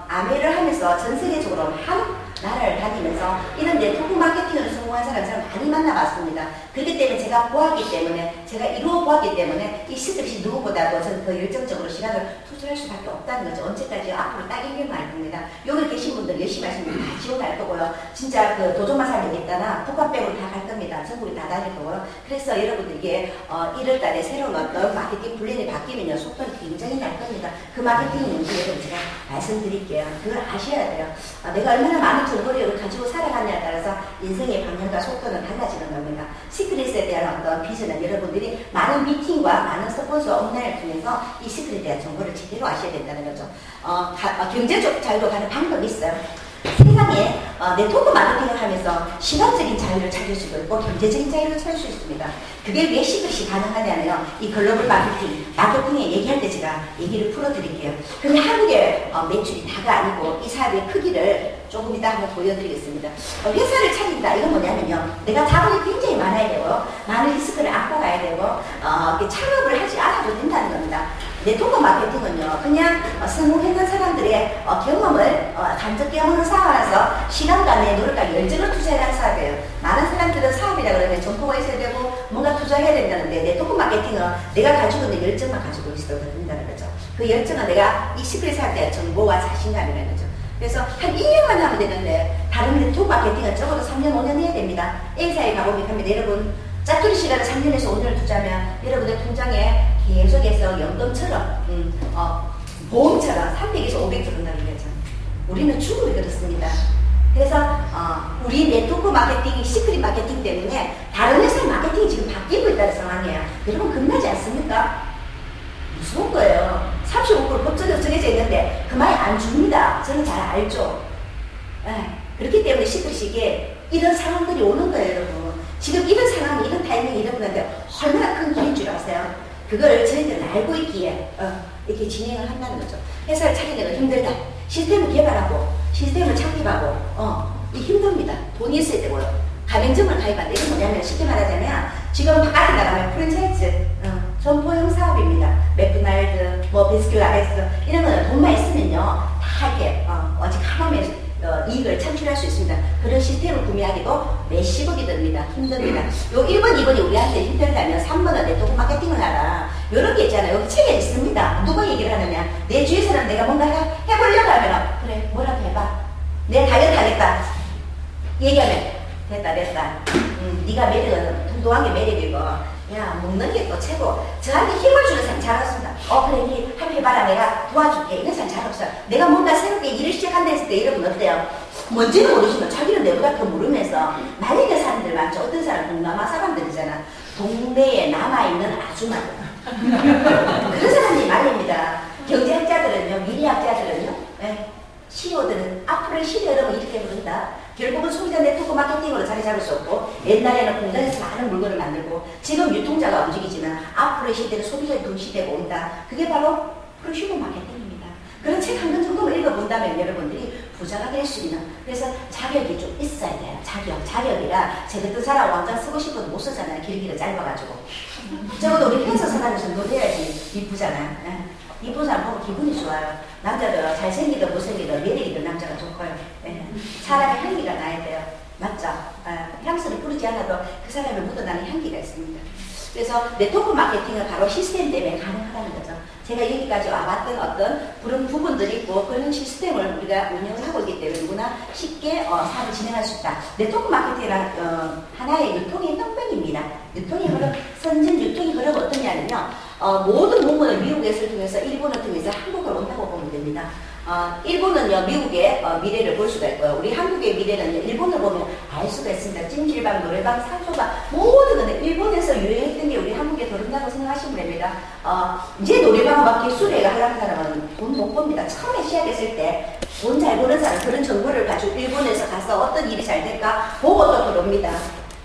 아메를 하면서 전 세계적으로 한 나라를 다니면서 이런 네트워크 마케팅으로 성공한 사람을 많이 만나봤습니다. 그렇기 때문에 제가 보았기 때문에, 제가 이루어 보았기 때문에 이 시스템이 누구보다도 저는 더 열정적으로 시간을 투자할 수밖에 없다는 거죠. 언제까지 앞으로 딱 1년만 할 겁니다. 여기 계신 분들 열심히 하시면 다 지원할 거고요. 진짜 그 도전만 살리겠다나 북한 빼고 다 갈 겁니다. 전국에 다 다닐 거고요. 그래서 여러분들 이게 1월 달에 새로운 어떤 마케팅 플랜이 바뀌면요, 속도는 굉장히 날 겁니다. 그 마케팅이 뭔지 여러분 제가 말씀드릴게요. 그걸 아셔야 돼요. 내가 얼마나 많은 정보를 가지고 살아가냐에 따라서 인생의 방향과 속도는 달라지는 겁니다. 시크릿에 대한 어떤 비전은 여러분들이 많은 미팅과 많은 스폰서 온라인을 통해서 이 시크릿에 대한 정보를 제대로 아셔야 된다는 거죠. 경제적 자유로 가는 방법이 있어요. 세상에 네트워크 마케팅을 하면서 시간적인 자유를 찾을 수도 있고 경제적인 자유를 찾을 수 있습니다. 그게 왜 시그릿이 가능하냐면 이 글로벌 마케팅에 얘기할 때 제가 얘기를 풀어드릴게요. 근데 한국의 매출이 다가 아니고 이 사업의 크기를 조금 이따 한번 보여드리겠습니다. 회사를 차린다, 이건 뭐냐면요, 내가 자본이 굉장히 많아야 되고 많은 리스크를 안고 가야 되고 창업을 하지 않아도 된다는 겁니다. 네트워크 마케팅은요, 그냥 성공했는 사람들의 경험을 간접 경험을 쌓아서 시간과 내 노력과 열정을 투자해야 하는 사업이에요. 많은 사람들은 사업이라 그러면 정보가 있어야 되고 뭔가 투자해야 된다는데, 네트워크 마케팅은 내가 가지고 있는 열정만 가지고 있어도 된다는 거죠. 그 열정은 내가 이 시크릿 할 때 정보와 자신감이라는 거죠. 그래서 한 2년만 하면 되는데 다른 네트워크 마케팅은 적어도 3년, 5년 해야 됩니다. A사에 가보면 여러분 짜투리 시간을 3년에서 5년을 투자하면 여러분의 통장에 계속해서 연금처럼 보험처럼 300에서 500 들어온다는 거죠. 우리는 죽음이 그렇습니다. 그래서 우리 네트워크 마케팅이 시크릿 마케팅 때문에 다른 회사의 마케팅이 지금 바뀌고 있다는 상황이에요. 여러분 겁나지 않습니까? 무서운 거예요. 35% 법적으로 정해져 있는데 그 말이 안 줍니다. 저는 잘 알죠. 그렇기 때문에 시크릿이 이런 상황들이 오는 거예요, 여러분. 지금 이런 상황이, 이런 타이밍이 여러분한테 얼마나 큰 기회인 줄 아세요? 그걸 저희들은 알고 있기에 이렇게 진행을 한다는 거죠. 회사를 차리는 건 힘들다. 시스템을 개발하고 시스템을 창립하고 이 힘듭니다. 돈이 있어야 되고요. 가맹점을 가입한다. 이게 뭐냐면 쉽게 말하자면 지금 바깥에 나가면 프랜차이즈 점포형 사업입니다. 맥도날드, 비스큐라레스 이런 거는 돈만 있으면요 다 이렇게 오직 한몸에 이익을 창출할 수 있습니다. 그런 시스템을 구매하기도 몇십억이 듭니다. 힘듭니다. 요 1번, 2번이 우리한테 힘들다면 3번은 네트워크 마케팅을 하라. 요런 게 있잖아요. 여기 책에 있습니다. 누가 얘기를 하느냐. 내 주위 사람 내가 뭔가 해보려고 하면 그래 뭐라도 해봐. 내가 다이어트 하겠다. 얘기하면 됐다. 네가 매력은 통통한 게 매력이고 야 먹는 게 또 최고. 저한테 힘을 주는 사람 잘 없습니다. 그래 니 한번 해봐라. 내가 도와줄게. 이런 사람 잘 없어요. 내가 뭔가 새롭게 일을 시작한다 했을 때 여러분 어때요? 뭔지는 모르지만 자기는 내보다 더 모르면서 말리는 사람들 많죠. 어떤 사람 동남아 사람들이잖아. 동네에 남아있는 아줌마들. 그런 사람들이 말립니다. 경제학자들은요, 미래학자들은요, CEO들은 앞으로의 시대 여러분 이렇게 부른다. 결국은 소비자 네트워크 마케팅으로 자리 잡을 수 없고, 옛날에는 공장에서 많은 물건을 만들고 지금 유통자가 움직이지만 앞으로의 시대는 소비자의 돈 시대가 온다. 그게 바로 프로슈머 마케팅입니다. 그런 책 한 권 정도만 읽어본다면 여러분들이 부자가 될 수 있는, 그래서 자격이 좀 있어야 돼요. 자격이라 제 같은 사람 왕창 쓰고 싶어도 못 쓰잖아요. 길기가 짧아가지고. 적어도 우리 편서 사다는 정도 돼야지 이쁘잖아요. 이쁜 사람 보면 기분이 좋아요. 남자들 잘생기든 못생기든 매력있든 남자가 좋고요. 사람의 향기가 나야 돼요. 맞죠? 향수를 뿌리지 않아도 그 사람의 묻어나는 향기가 있습니다. 그래서 네트워크 마케팅은 바로 시스템 때문에 가능하다는 거죠. 제가 여기까지 와봤던 어떤 그런 부분들이 있고 그런 시스템을 우리가 운영을 하고 있기 때문에 누구나 쉽게 사업을 진행할 수 있다. 네트워크 마케팅이란 하나의 유통의 혁명입니다. 유통의 흐름, 선진 유통의 흐름은 어떠냐면요. 모든 문물은 미국에서 통해서 일본을 통해서 한국으로 온다고 보면 됩니다. 일본은요, 미국의 미래를 볼 수가 있고요. 우리 한국의 미래는 일본을 보면 알 수가 있습니다. 찜질방, 노래방, 산소방, 모든 거는 일본에서 유행했던 게 우리 한국에 들어온다고 생각하시면 됩니다. 이제 노래방 막 기술회가 하려는 사람은 돈 못 법니다. 처음에 시작했을 때 돈 잘 버는 사람, 그런 정보를 가지고 일본에서 가서 어떤 일이 잘 될까 보고 또 들어옵니다.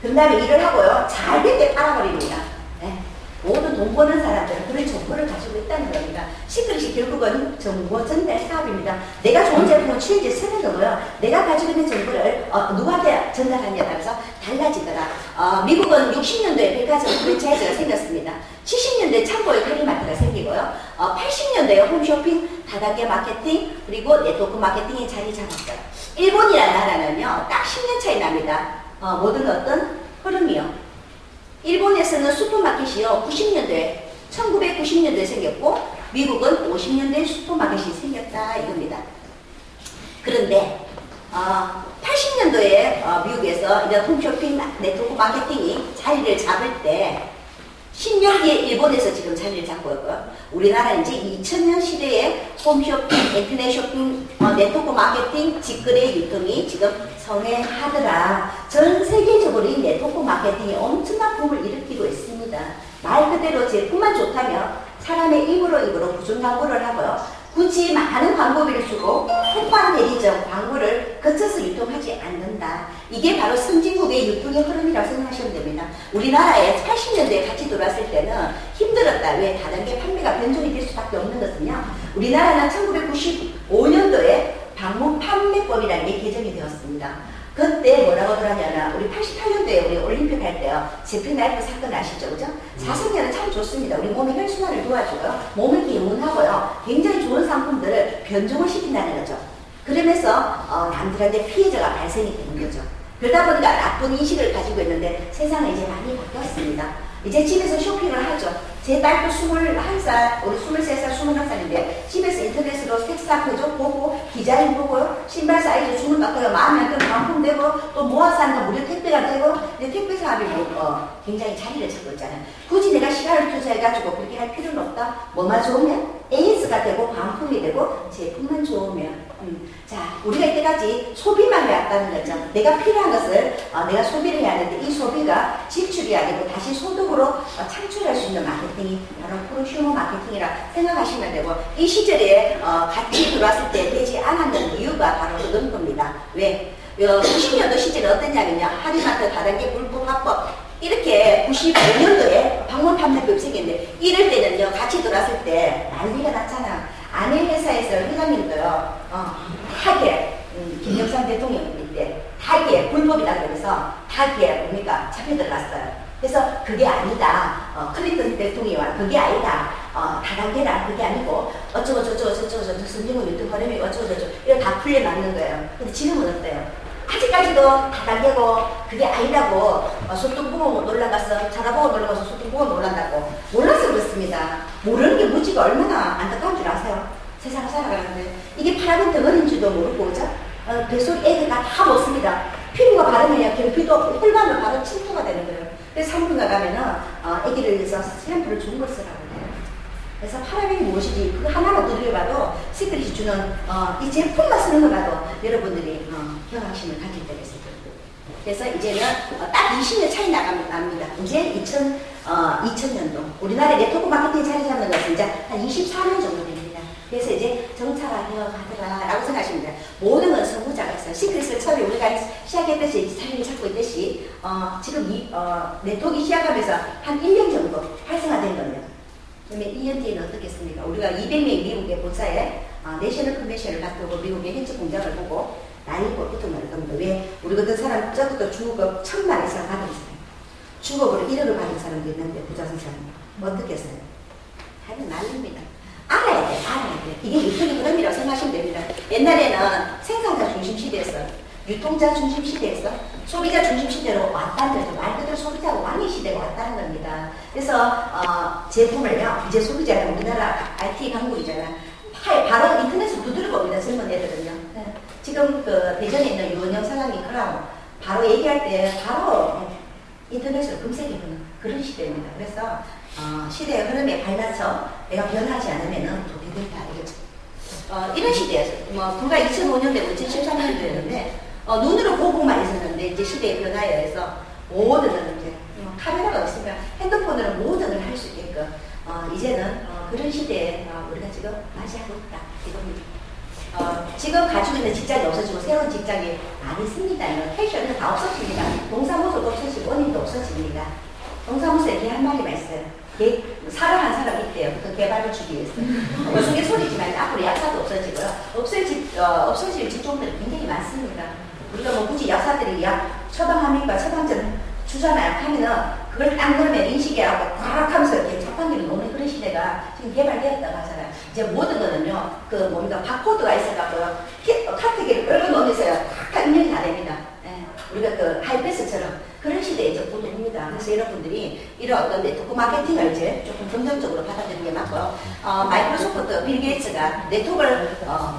그 다음에 일을 하고요. 잘 될 때 팔아버립니다. 네. 모든 돈 버는 사람들은 그런 정보를 가지고 있다는 겁니다. 시크릿이 결국은 정보 전달 사업입니다. 내가 좋은 제품을 취해서 쓰는 거고요. 내가 가지고 있는 정보를 누구한테 전달하냐에 따라서 달라지더라. 미국은 60년도에 백화점 프랜차이즈가 생겼습니다. 70년대에 창고에 크리마트가 생기고요. 80년대에 홈쇼핑, 다단계 마케팅, 그리고 네트워크 마케팅이 자리 잡았어요. 일본이라는 나라는요. 딱 10년 차이 납니다. 모든 어떤 흐름이요. 일본에서는 슈퍼마켓이요 1990년대에 생겼고 미국은 50년대에 슈퍼마켓이 생겼다 이겁니다. 그런데 80년도에 미국에서 이런 홈쇼핑 네트워크 마케팅이 자리를 잡을 때 10년 뒤에 일본에서 지금 자리를 잡고 있고요. 우리나라는 이제 2000년 시대에 홈쇼핑, 인터넷 쇼핑, 네트워크 마케팅, 직거래 유통이 지금 성행하더라. 전 세계적으로 이 네트워크 마케팅이 엄청난 붐을 일으키고 있습니다. 말 그대로 제품만 좋다면 사람의 입으로 부정 광고를 하고요. 굳이 많은 광고비를 주고 폭발 대리점 광고를 거쳐서 유통하지 않는다. 이게 바로 선진국의 유통의 흐름이라고 생각하시면 됩니다. 우리나라에 80년대에 같이 돌아왔을 때는 힘들었다. 왜? 다단계 판매가 변종이 될 수밖에 없는 것은요. 우리나라는 1995년도에 방문 판매법이라는 게 개정이 되었습니다. 그때 뭐라고 들었냐면 우리 88년도에 우리 올림픽 할 때요. 제프나이프 사건 아시죠? 그죠? 사성제는 참 좋습니다. 우리 몸의 혈순환을 도와주고요. 몸을 개운하고요. 굉장히 좋은 상품들을 변종을 시킨다는 거죠. 그러면서 남들한테 피해자가 발생이 되는 거죠. 그러다 보니까 나쁜 인식을 가지고 있는데 세상은 이제 많이 바뀌었습니다. 이제 집에서 쇼핑을 하죠. 제 딸도 21살, 우리 23살, 21살인데 집에서 인터넷으로 색상 그죠? 보고 디자인 보고요. 신발 사이즈 주문 받고요. 마음에 안 들면 반품 되고 또 모아서 하는 거 무료 택배가 되고 이제 택배 사업이 굉장히 자리를 잡고 있잖아요. 굳이 내가 시간을 투자해가지고 그렇게 할 필요는 없다. 뭐만 좋으면 AS가 되고 반품이 되고 제품만 좋으면 자, 우리가 이때까지 소비만 해왔다는 거죠. 내가 필요한 것을 내가 소비를 해야 하는데 이 소비가 지출이 아니고 다시 소득으로 창출할 수 있는 마케팅이 바로 프로슈머 마케팅이라 생각하시면 되고 이 시절에 같이 들어왔을 때 되지 않았는 이유가 바로 그런 겁니다. 왜? 90년도 시절은 어땠냐면요. 하리마트 다단계 불법 합법 이렇게 95년도에 방문 판매법이 생겼는데 이럴 때는요. 같이 들어왔을 때 난리가 났잖아. 아내 회사에서 회장님도요, 타게, 김영삼 대통령 때, 타게, 불법이다 그래서, 타게, 뭡니까? 잡혀 들어갔어요. 그래서 그게 아니다. 클린턴 대통령이 그게 아니다. 다단계라, 그게 아니고, 어쩌고저쩌고, 선진국 유튜브 허름이 어쩌고저쩌고, 이거 다 풀려맞는 거예요. 근데 지금은 어때요? 아직까지도 다단계고, 그게 아니라고, 소뚜 보고 놀라가서, 찾아보고 놀라가서 소뚜 보고 놀란다고. 몰라서 그렇습니다. 모르는 게 무지가 얼마나 안타까운 줄 아세요? 세상을 살아가는데. 이게 파라곤 덩어리인 줄도 모르고, 그죠? 뱃속 애기가 다 먹습니다. 피부가 바르면 결피도 혈관을 바로 침투가 되는 거예요. 그래서 산부인과 가면은, 애기를 위해서 샘플을 좋은 걸 쓰라고 해요. 그래서 파라곤이 무엇이지? 그거 하나만 들여봐도 시크릿이 주는, 이 제품만 쓰는 거라도 여러분들이, 경각심을 가질 때가 있을 거예요. 그래서 이제는 딱 20년 차이 납니다. 이제 2000년도. 우리나라의 네트워크 마케팅 자리 잡는 것은 이제 한 24년 정도 됩니다. 그래서 이제 정착되어 가더라라고 생각하시면 돼요. 모든 건 선구자가 있어요. 시크릿을 처음에 우리가 시작했듯이 자리를 잡고 있듯이 지금 네트워크 시작하면서 한 1년 정도 활성화된 겁니다. 그러면 2년 뒤에는 어떻겠습니까? 우리가 200명의 미국의 본사에 내셔널 컨벤션을 갖고 미국의 현지 공장을 보고 나이고 이동을 겁니다. 왜? 우리 같은 사람 저부터 중급 1000만 이상 받은 사람, 중급으로 1억을 받은 사람도 있는데 부자 선사님 어떻게 했어요? 하면 난립니다. 알아야 돼. 이게 유통의 흐름이라고 생각하시면 됩니다. 옛날에는 생산자 중심 시대였어요. 유통자 중심 시대에서 소비자 중심 시대로 왔다는 거죠. 말 그대로 소비자가 왕의 시대가 왔다는 겁니다. 그래서 제품을요, 이제 소비자는 우리나라 IT 강국이잖아요. 바로 인터넷을 두드려 봅니다. 젊은 애들은요. 네. 지금 그 대전에 있는 유원영 사장님 크라운 바로 얘기할 때 바로 인터넷으로 검색해보는 그런 시대입니다. 그래서 시대의 흐름에 발맞춰 내가 변하지 않으면 도태된다 이거죠. 이런 시대에서 불과 2005년대, 2013년도였는데 눈으로 보고만 있었는데 이제 시대의 변화에 의해서 모든 이제 카메라가 있으면 핸드폰으로 모든 걸 할 수 있게끔 이제는 그런 시대에 우리가 지금 맞이하고 있다 이겁니다. 지금 가지고 있는 직장이 없어지고 새로운 직장이 많이 생긴다. 캐셔는 다 없어집니다. 동사무소도 없어지고 원인도 없어집니다. 동사무소에 개 한 마리만 있어요. 사람 한 사람 있대요. 그 개발을 주기 위해서. 무슨 소리지만 앞으로 약사도 없어지고요. 없어질 직종들이 굉장히 많습니다. 우리가 뭐 굳이 약사들이 처방합니까? 처방전 주잖아요. 하면은 그걸 딱 넣으면 인식해하고 꽉 하면서 이렇게 자판기를 놓는 그런 시대가 지금 개발되었다고 하잖아요. 이제 모든 거는요, 바코드가 있어갖고요, 카트기를 끌고 놓으면서요, 탁 입력이 다 됩니다. 예. 우리가 그 하이패스처럼 그런 시대에 이제 보도입니다. 그래서 여러분들이 이런 어떤 네트워크 마케팅을 이제 조금 긍정적으로 받아들이는 게 맞고요. 마이크로소프트 빌 게이츠가 네트워크를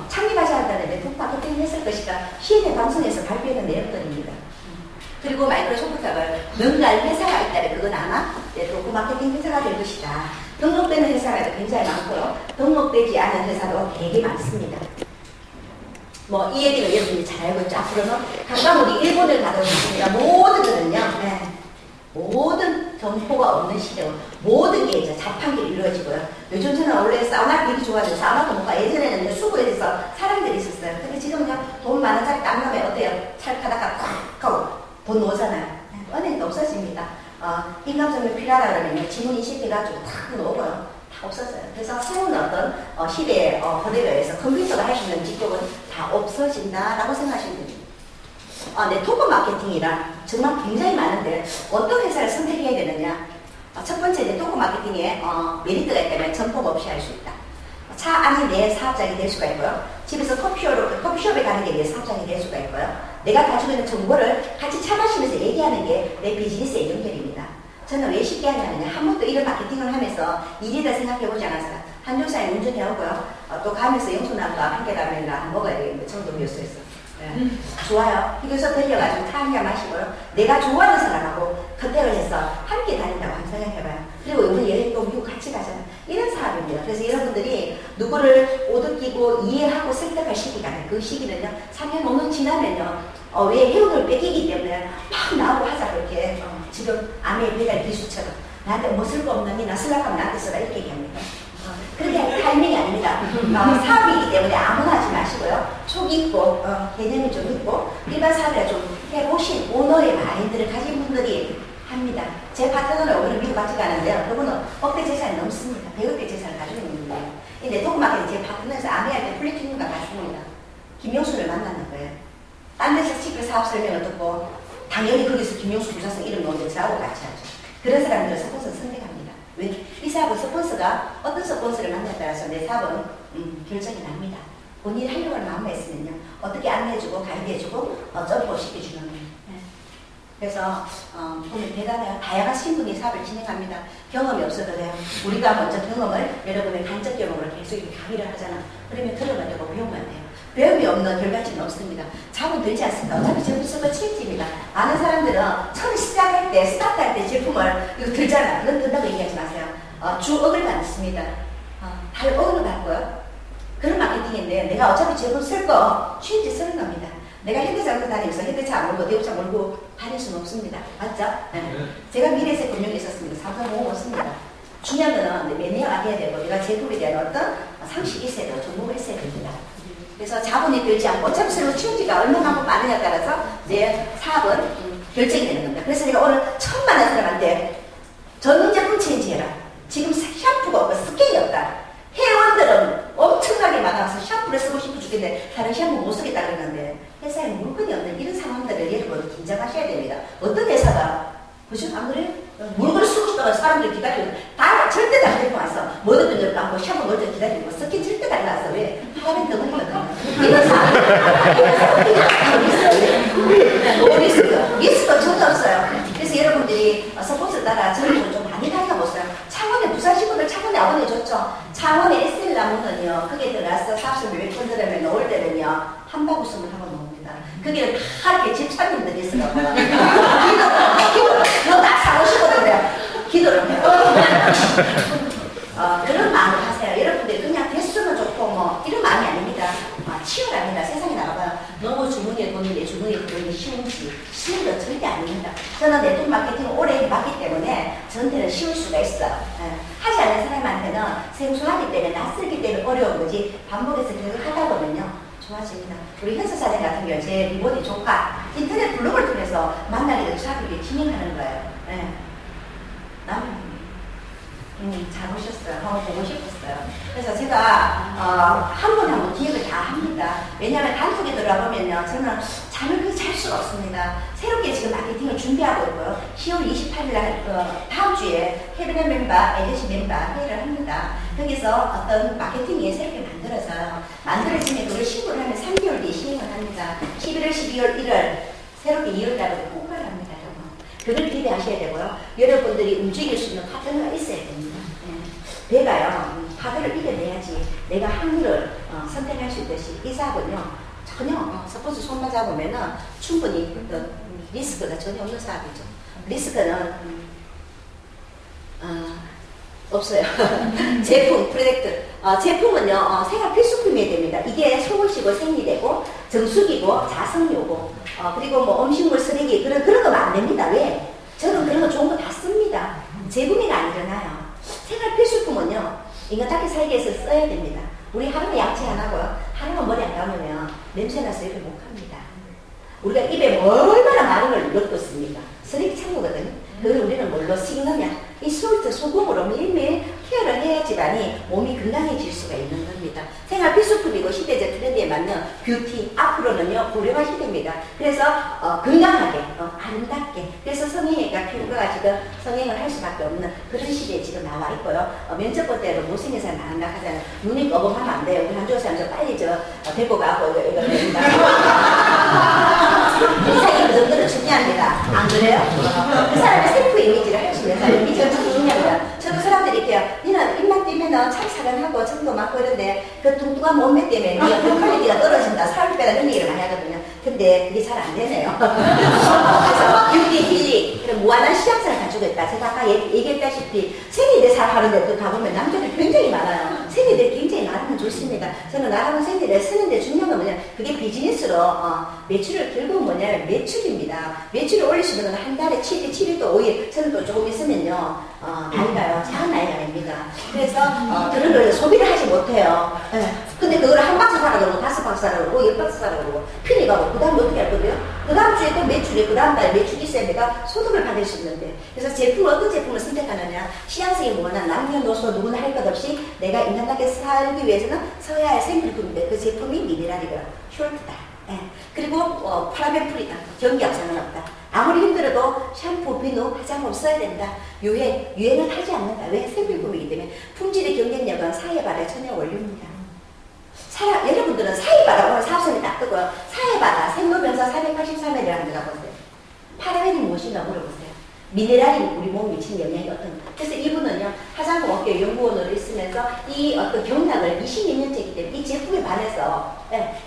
창립하지 않는다는 네트워크 마케팅을 했을 것이다. CNN 방송에서 발표했던 내용들입니다. 그리고 마이크로소프트가 뭔가 회사가 있다면 그건 아마 네트워크 마케팅 회사가 될 것이다. 등록되는 회사가 굉장히 많고요. 등록되지 않은 회사도 되게 많습니다. 이 얘기를 여러분이 잘 알고 있죠. 앞으로는 가까운 우리 일본을 가보겠습니다. 모든 거는요, 모든 정보가 없는 시대고 모든 게 이제 자판기로 이루어지고요. 요즘 저는 원래 사우나 되게 좋아하죠. 사우나도 뭔가 예전에는 수구에서 사람들이 있었어요. 근데 지금은요, 돈 많은 자리 딱 나면 어때요? 찰카다가 꽉 하고 돈 오잖아요. 은행도 없어집니다. 인감성이 필요하다 그러면 지문 인식해가지고 탁 놓고요. 다 없어져요. 그래서 새로운 어떤 시대의 거대에 의해서 컴퓨터가 할 수 있는 직종은 다 없어진다라고 생각하시면 됩니다. 네트워크 마케팅이란 정말 굉장히 많은데 어떤 회사를 선택해야 되느냐. 첫 번째 네트워크 마케팅에 메리트가 있다면 점포 없이 할 수 있다. 차 안에 내 사업장이 될 수가 있고요. 집에서 커피숍에 가는 게 내 사업장이 될 수가 있고요. 내가 가지고 있는 정보를 같이 차 마시면서 얘기하는 게 내 비즈니스의 연결입니다. 저는 왜 쉽게 하냐면요. 한 번도 이런 마케팅을 하면서 일이다 생각해보지 않았어요. 한정사에 운전해오고요. 또 가면서 영수남과 함께라면이랑 먹어야 되겠는데 정도였어요. 네. 좋아요. 휴게소 들려가지고 차 한 잔 마시고요. 내가 좋아하는 사람하고 컨택을 해서 함께 다닌다고 한번 생각해봐요. 그리고 우리 여행 또 미국 같이 가잖아요. 이런 사업입니다. 그래서 여러분들이 누구를 오득이고 이해하고 설득할 시기가 아니에요. 그 시기는요, 3년 5년 지나면요, 왜 회원을 뺏기기 때문에 막 나오고 하자고 이렇게 지금 아메 배달 기수처럼 나한테 뭐 쓸 거 없느니 나 쓰려고 하면 나한테 써라 이렇게 얘기합니다. 그렇게 할 타이밍이 아닙니다. 사업이기 때문에 아무나 하지 마시고요. 촉 있고 개념이 좀 있고 일반 사업이라 좀 해보신 오너의 마인드를 가진 분들이 합니다. 제 파트너는 오늘 미국 같이 가는데요. 그분은 억대 재산이 넘습니다. 100억대 재산을 가지고 있는 분이에요. 이 네트워크 마케팅 제 파트너에서 아메리카 플래티늄과 같습니다. 김용순을 만나는 거예요. 딴 데서 시크릿 사업 설명을 듣고 당연히 거기서 김용수 부사장 이름 넣는데 저하고 같이 하죠. 그런 사람들을 스폰서를 선택합니다. 왜? 이 사업은 스폰서가 어떤 스폰서를 만나에 따라서 내 사업은 결정이 납니다. 본인이 하려고 하는 마음만 있으면요. 어떻게 안내해주고 가이드해주고 점프 시켜주는 거예요. 네. 그래서 보면 대단해요. 다양한 신분이 사업을 진행합니다. 경험이 없어도 돼요. 우리가 먼저 경험을 여러분의 간접 경험으로 계속 강의를 하잖아. 그러면 들으면 되고 배우면 돼요. 배움이 없는 결과치는 없습니다. 자본 들지 않습니다. 어차피 제품 쓰고 치즈입니다. 많은 사람들은 처음 시작할 때, 스타트할 때 제품을 이거 들잖아. 그건 든다고 얘기하지 마세요. 주억을 받습니다. 달억을 받고요. 그런 마케팅인데 내가 어차피 제품 쓸 거 취인지 쓰는 겁니다. 내가 현대장터 다니면서 현대차 안 몰고 대우차 몰고 다닐 수는 없습니다. 맞죠? 네. 제가 미래에서 금융에 있었습니다. 삼성공업 없습니다. 중요한 거는 매니아가 돼야 되고 내가 제품에 대한 어떤 상식이 있어야 되고 정보가 있어야 됩니다. 그래서 자본이 들지 않고 어차피 새로 취업지가 얼마나 많으냐에 따라서 내 사업은 결정이 되는 겁니다. 그래서 내가 오늘 처음 만난 사람한테 전용제품 체인지해라. 지금 샴푸가 없고 스킨이 없다. 회원들은 엄청나게 많아서 샴푸를 쓰고 싶어 죽겠는데 다른 샴푸 못 쓰겠다 그러는데 회사에 물건이 없는 이런 상황들을 여러분 긴장하셔야 됩니다. 어떤 회사가 그죠? 안 그래요? 물건을 쓰고 싶다고 사람들이 기다리고 다 절대 다 데리고 와서 뭐든 들 않고 샴푸 뭐든 기다리고 스킨 절대 다 나와서 왜? 파라벤 덩어리거든. 이런 사람 거기에 들어가서 사업소를 몇번 들으면 나올 때는요 한바구음을 하고 나옵니다. 거기는 다 이렇게 집사님들이 있어가지고 너나 사고 싶거든요. 기도를 해요. 그런 마음을 하세요. 여러분들 그냥 됐으면 좋고 뭐 이런 마음이 아닙니다. 치열합니다. 세상에 나가봐요. 너무 주머니에 돈이 내 주머니에 돈이 쉬운지 쉬운 건 절대 아닙니다. 저는 네트워크 마케팅을 오래 해봤기 때문에 저한테는 쉬울 수가 있어요. 하지 않는 사람한테는 생소하기 때문에 낯설기 때문에 어려운 거지 반복해서 계속 하다 보면요 좋아집니다. 우리 현서사장 같은 경우 제 리본이 조카 인터넷 블로그를 통해서 만나게 돼서 자꾸 이렇게 진행하는 거예요. 나는 잘 오셨어요. 한번 보고 싶었어요. 그래서 제가 한 번 한 번 기획을 다 합니다. 왜냐하면 단톡에 들어가보면요 저는 잠을 잘 수가 없습니다. 새롭게 지금 마케팅을 준비하고 있고요. 10월 28일 다음 주에 캐비넷 멤버, 에이전시 멤버 회의를 합니다. 거기서 어떤 마케팅이 새롭게 만들어지면 그걸 신고를 하면 3개월 뒤에 시행을 합니다. 11월, 12월, 1월 새롭게 2월달부터 공부를 합니다. 그걸 기대하셔야 되고요. 여러분들이 움직일 수 있는 파트너가 있어야 됩니다. 배가요, 파도를 이겨내야지 내가 항로를 선택할 수 있듯이 이 사업은요, 전혀, 서포스 손만 잡으면은 충분히 리스크가 전혀 없는 사업이죠. 리스크는, 없어요. 제품, 프로젝트. 제품은요, 생활 필수품이 됩니다. 이게 속옷이고 생리되고, 정수기고, 자석료고, 그리고 뭐 음식물 쓰레기, 그런 거 안 됩니다. 왜? 저는 그런 거 좋은 거 다 씁니다. 재구매가 안 일어나요. 생활 필수품은요, 인간 닦기 살기 위해서 써야 됩니다. 우리 하루는 양치 안 하고요. 하루는 머리 안 감으면 냄새나서 입을 못 합니다. 우리가 입에 얼마나 많은 걸 넣었습니까? 쓰레기 창고거든요. 그걸 우리는 뭘로 씻느냐? 이 솔트, 소금으로 매일매일 케어를 해야지만이 몸이 건강해질 수가 있는 겁니다. 생활 필수품이고 시대적 트렌드에 맞는 뷰티, 앞으로는요, 고령화 시대입니다. 그래서 건강하게, 아름답게, 그래서 성형외과 피부과가 지금 성형을 할 수밖에 없는 그런 시대에 지금 나와 있고요. 면접 볼 때도 못생긴 사람 나간다 하잖아요. 눈이 꺼범하면 안 돼요. 우리 한조 사람 저 빨리 데리고 가고 이거 됩니다. 이상이 그 정도는 중요합니다. 안 그래요? 그 사람의 셀프 이미지를 할 수 있는 사람 이미지가 참 중요합니다. 저도 사람들이 이렇게요. 니는 입만 띄면은 참 사랑하고 정도 많고 이런데 그 뚱뚱한 몸매 때문에 니가 그 퀄리티가 떨어진다. 살 빼다 이런 얘기를 많이 하거든요. 근데 그게 잘 안 되네요. 그래서 뷰티, 힐링, 그런 무한한 시장성을 가지고 있다. 제가 아까 얘기했다시피 생리대 사업하는데 또 가보면 남자들 굉장히 많아요. 생리대 굉장히 많으면 좋습니다. 저는 나가는 생리대 쓰는데 중요한 건 뭐냐, 그게 비즈니스로 매출을 결국은 뭐냐면 매출입니다. 매출을 올리시면 한 달에 7일, 7일도 5일, 저는 또 조금 있으면요 나이가요 작은 나이가 아닙니다. 그래서 그런 걸 소비를 하지 못해요. 근데 그걸 한 박스 사라 그러고 5박스 사라 그러고 10박스 사라 그러고 편히 가고 그 다음에 어떻게 할 건데요? 그 다음 주에 또 매출이 그 다음 달에 매출이 있어야 내가 소득을 받을 수 있는데, 그래서 어떤 제품을 선택하느냐, 시장성이 뭐냐, 남녀노소 누구나 할 것 없이 내가 인간답게 살기 위해서는 써야 할 생필품인데 그 제품이 미네랄이고요, 숄트다. 그리고 파라벤 프리다. 경기하고 상관없다. 아무리 힘들어도 샴푸, 비누, 화장품 써야 된다. 유행은 하지 않는다. 왜? 생필품이기 때문에. 품질의 경쟁력은 사회바다의 천여 원료입니다. 여러분들은 사회바다, 오늘 사업성이 딱 뜨고요. 사회바다, 생로병사 483회라는 데가 보세요. 파라벤이 무엇인가 물어보세요. 미네랄이 우리 몸에 미치는 영향이 어떤가. 그래서 이분은요, 화장품 업계 연구원으로 있으면서 이 어떤 경락을 22년째이기 때문에 이 제품에 반해서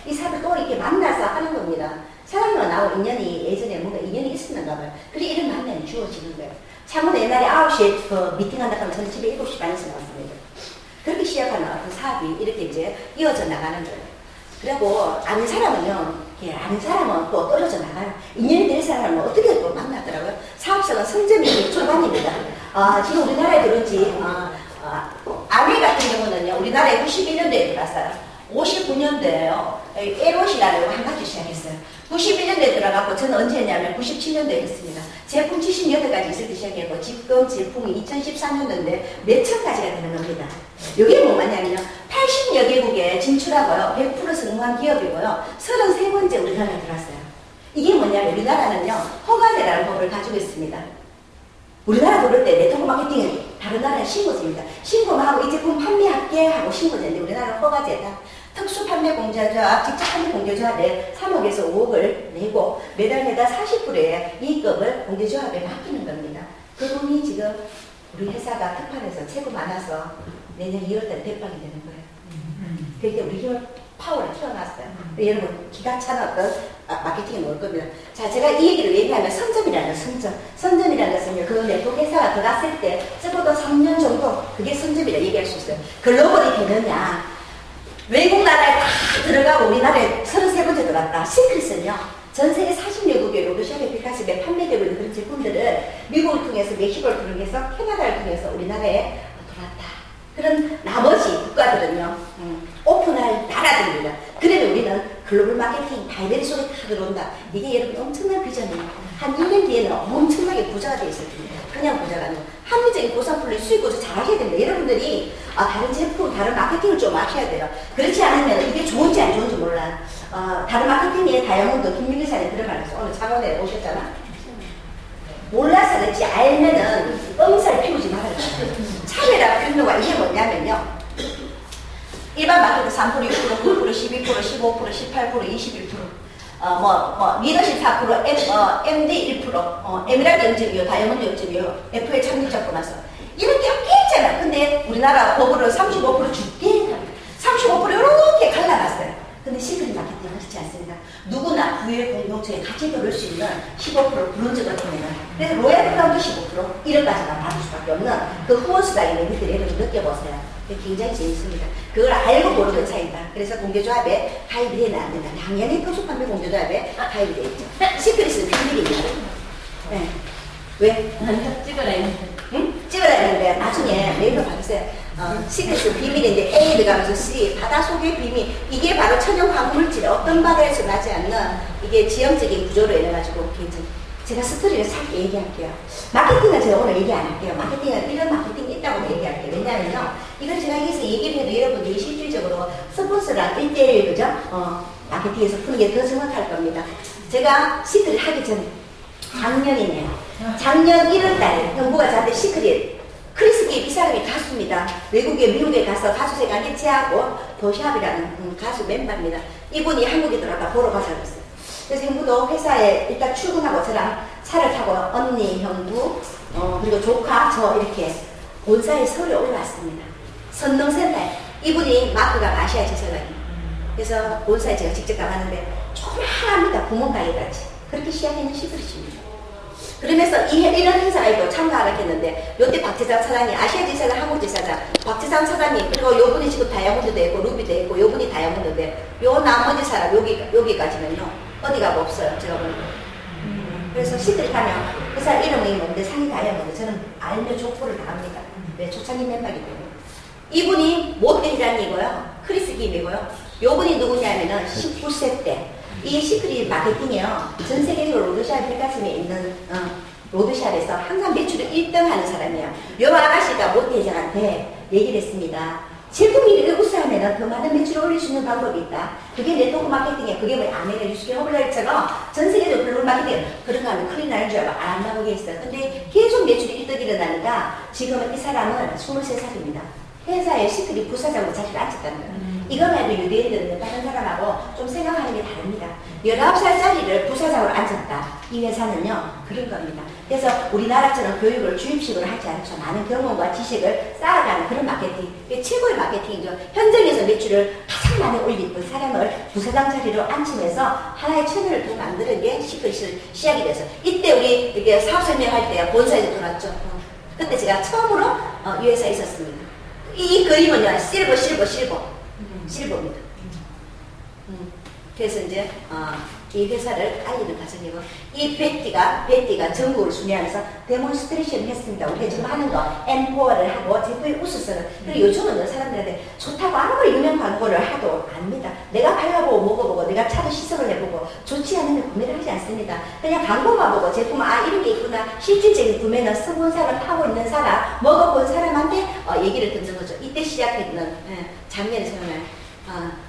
이 사람을 또 이렇게 만나서 하는 겁니다. 사람과 나하고 인연이 예전에 뭔가 인연이 있었는가 봐요. 그리고 이런 만남이 주어지는 거예요. 참고로 옛날에 9시에 그 미팅한다 하면 저는 집에 7시 반에서 나왔습니다. 그렇게 시작하는 어떤 사업이 이렇게 이제 이어져 나가는 거예요. 그리고 아는 사람은요, 아는 사람은 또 떨어져 나가요. 인연이 될 사람은 어떻게 또 만나더라고요. 사업성은 성점이 초반입니다. 지금 우리나라에 들어온 지, 아메 같은 경우는요, 우리나라에 91년도에 들어왔어요. 59년도에요. 에롯이라는 한 가지 시작했어요. 91년도에 들어갔고, 저는 언제 했냐면 97년도에 했습니다. 제품 78가지 있을 때 시작했고, 지금 제품이 2013년도인데 몇천 가지가 되는 겁니다. 이게 뭐냐면요, 80여 개국에 진출하고요, 100% 성공한 기업이고요, 33번째 우리나라에 들어왔어요. 이게 뭐냐면, 우리나라는요, 허가제라는 법을 가지고 있습니다. 우리나라 들어올 때 네트워크 마케팅은 다른 나라는 신고제입니다. 신고만 하고 이 제품 판매할게 하고 신고제인데 우리나라는 허가제다. 특수 판매 공제자, 직접 판매 공제조합에 3억에서 5억을 내고 매달 40%의 이익금을 공제조합에 맡기는 겁니다. 그 돈이 지금 우리 회사가 특판에서 최고 많아서 내년 2월달에 대박이 되는 거예요. 그게 우리 힘을 파워를 키워놨어요. 여러분 기가 찬 어떤 마케팅이 나올 겁니다. 자, 제가 이 얘기를 얘기하면 선점이라는 선점이라는 것은요, 그 네트워크 회사가 들어갔을 때 적어도 3년 정도 그게 선점이라 얘기할 수 있어요. 글로벌이 되느냐, 외국 나라에 다 들어가고 우리나라에 33번째 들어갔다. 시크릿은요, 전 세계 40여국의 로드샵의 백화점에 판매되고 있는 그런 제품들을 미국을 통해서, 멕시코를 통해서, 캐나다를 통해서 우리나라에 들어왔다. 그런 나머지 국가들은요, 오픈할 나라들입니다. 그러면 우리는 글로벌 마케팅 다이베리 속에 다 들어온다. 이게 여러분 엄청난 비전이에요. 한 1년 뒤에는 엄청나게 부자가 되어 있을 겁니다. 그냥 부자가 아니고 합리적인 고산품을 수익 구조 잘 하셔야 됩니다. 여러분들이 다른 제품, 다른 마케팅을 좀 아셔야 돼요. 그렇지 않으면 이게 좋은지 안 좋은지 몰라. 다른 마케팅에 다이아몬드 김민기 사님 들어가면서 오늘 차관에 오셨잖아. 몰라서 그렇지 알면은 엄살 피우지 말아야 돼요. 차별화 필요가 이게 뭐냐면요. 일반 마케팅 3%, 6%, 9%, 12%, 15%, 18%, 21%, 리더십 4%, MD 1%, 에미라트 0.2, 다이아몬드 0.2, FA 창립 잡고 나서 이렇게 했잖아. 근데 우리나라 법으로 35% 줄게 35% 이렇게 갈라놨어요. 근데 시크릿 마케팅은 그렇지 않습니다. 누구나 부의 공동체에 같이 들을 수 있는 15% 브론즈 같은 데는 그래서 로얄 크라운도 15% 1억까지만 받을 수밖에 없는 그 후원수당이 여러분들이 여러분 느껴보세요. 굉장히 재밌습니다. 그걸 알고 모르는 차이다. 그래서 공개조합에 가입이 되면 안 된다. 당연히 특수판매 공개조합에 가입이 되어 있죠. 시크릿은 비밀입니다. 네. 왜? 찍어라 했는데. 응? 찍어라 했는데 나중에 메일로 받으세요. 시크릿은 비밀인데 A에 들어가면서 C, 바다 속의 비밀. 이게 바로 천연 화학물질, 어떤 바다에서 나지 않는 이게 지형적인 구조로 인해가지고 굉장히 제가 스토리를 짧게 얘기할게요. 마케팅은 제가 오늘 얘기 안 할게요. 마케팅은 이런 마케팅이 있다고 얘기할게요. 왜냐면요. 이걸 제가 여기서 얘기를 해도 여러분들이 실질적으로 스폰서랑 1대1 그죠? 마케팅에서 푸는 게 더 정확할 겁니다. 제가 시크릿 하기 전에 작년이네요. 작년 1월달에 정부가 저한테 시크릿 크리스기 이 사람이 가수입니다. 외국에 미국에 가서 가수 생활 해체하고 도샵이라는 가수 멤버입니다. 이분이 한국에 들어갔다 보러 가자고 했어요. 그래서 형부도 회사에 일단 출근하고 저랑 차를 타고 언니, 형부, 그리고 조카, 저 이렇게 본사에 서울에 올라왔습니다. 선릉센터에 이분이 마크가 아시아 지사장이에요. 그래서 본사에 제가 직접 가봤는데 조그마합니다. 구멍가게까지. 그렇게 시작했는 시그릿입니다. 그러면서 이런 행사가 있고 참가하라고 했는데 요때 박재상 사장이 아시아 지사장, 한국 지사장, 박재상 사장이 그리고 요분이 지금 다이아몬드도 있고 루비도 있고 요분이 다이아몬드인데 요 나머지 사람 여기까지는요. 어디가 없어요. 제가 보니까. 그래서 시크릿 하면 회사 이름이 뭔데 상이 다이아몬드 저는 알면 족보를 다 합니다. 네, 초창기 멤버이기 때문에. 이분이 모델이란이고요. 크리스 김이고요. 요분이 누구냐면은 19세 때 이 시크릿 마케팅이요. 전 세계적으로 로드샵 백화점에 있는 로드샵에서 항상 매출을 1등 하는 사람이에요. 요 아가씨가 모태장한테 얘기를 했습니다. 제품이 우수하면 더 많은 매출을 올릴 수 있는 방법이 있다. 그게 네트워크 마케팅이야. 그게 뭐 아메리카 유스케 허블라이처럼 전 세계적으로 글로벌 마케팅 그런 거 하면 큰일 나는 줄 알고 안 나오게 했어요. 근데 계속 매출이 1등 일어나니까 지금은 이 사람은 23살입니다. 회사에 시크릿 부사장으로 자리를 앉혔다는 거예요. 이거만 해도 유대인들은 다른 사람하고 좀 생각하는 게 다릅니다. 19살짜리를 부사장으로 앉혔다. 이 회사는요, 그런 겁니다. 그래서 우리나라처럼 교육을 주입식으로 하지 않죠. 많은 경험과 지식을 쌓아가는 그런 마케팅. 이게 최고의 마케팅이죠. 현장에서 매출을 가장 많이 올린 그 사람을 부사장 자리로 앉히면서 하나의 채널을 더 만드는 게 시크릿을 시작이 돼서 이때 우리 이게 사업 설명할 때 본사에서 돌았죠. 그때 제가 처음으로 이 회사에 있었습니다. 이 그림은요, 실버입니다. 그래서 이제 이 회사를 알리는 과정이고 이 베티가 전국을 순회하면서 데몬스트레이션을 했습니다. 우리가 지금 하는 거 M4를 하고 제품의 우수성을 그리고 요즘은 사람들한테 좋다고 아무리 유명 광고를 하도 압니다. 내가 발라보고 먹어보고 내가 차도 시승을 해보고 좋지 않으면 구매를 하지 않습니다. 그냥 광고만 보고 제품 이런 게 있구나 실질적인 구매는 써본 사람 타고 있는 사람 먹어본 사람한테 얘기를 듣는 거죠. 이때 시작했는 작년에 정말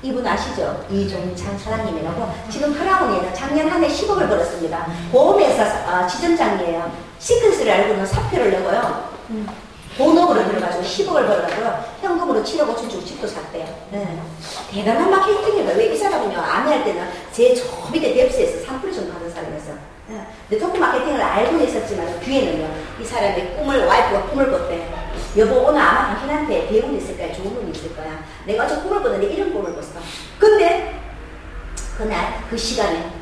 이분 아시죠? 이종찬 사장님이라고 지금 크라운에는 작년 한 해 10억을 벌었습니다. 보험회사 지점장이에요. 시크릿을 알고는 사표를 내고요. 본업으로 들어가지고 10억을 벌어가고요. 현금으로 7억 5천 주고 집도 샀대요. 대단한 마케팅이에요. 왜 이 사람은요, 아내할 때는 제 저 밑에 뎁스에서 3% 정도 하는 사람이었어요. 네트워크 마케팅을 알고는 있었지만 뒤에는요, 이 사람의 와이프가 꿈을 꿨대요. 여보 오늘 아마 당신한테 배운 게 있을 거야. 좋은 놈이 있을 거야. 내가 어제 꿈을 꿨는데 이런 꿈을 꿨어. 근데 그날 그 시간에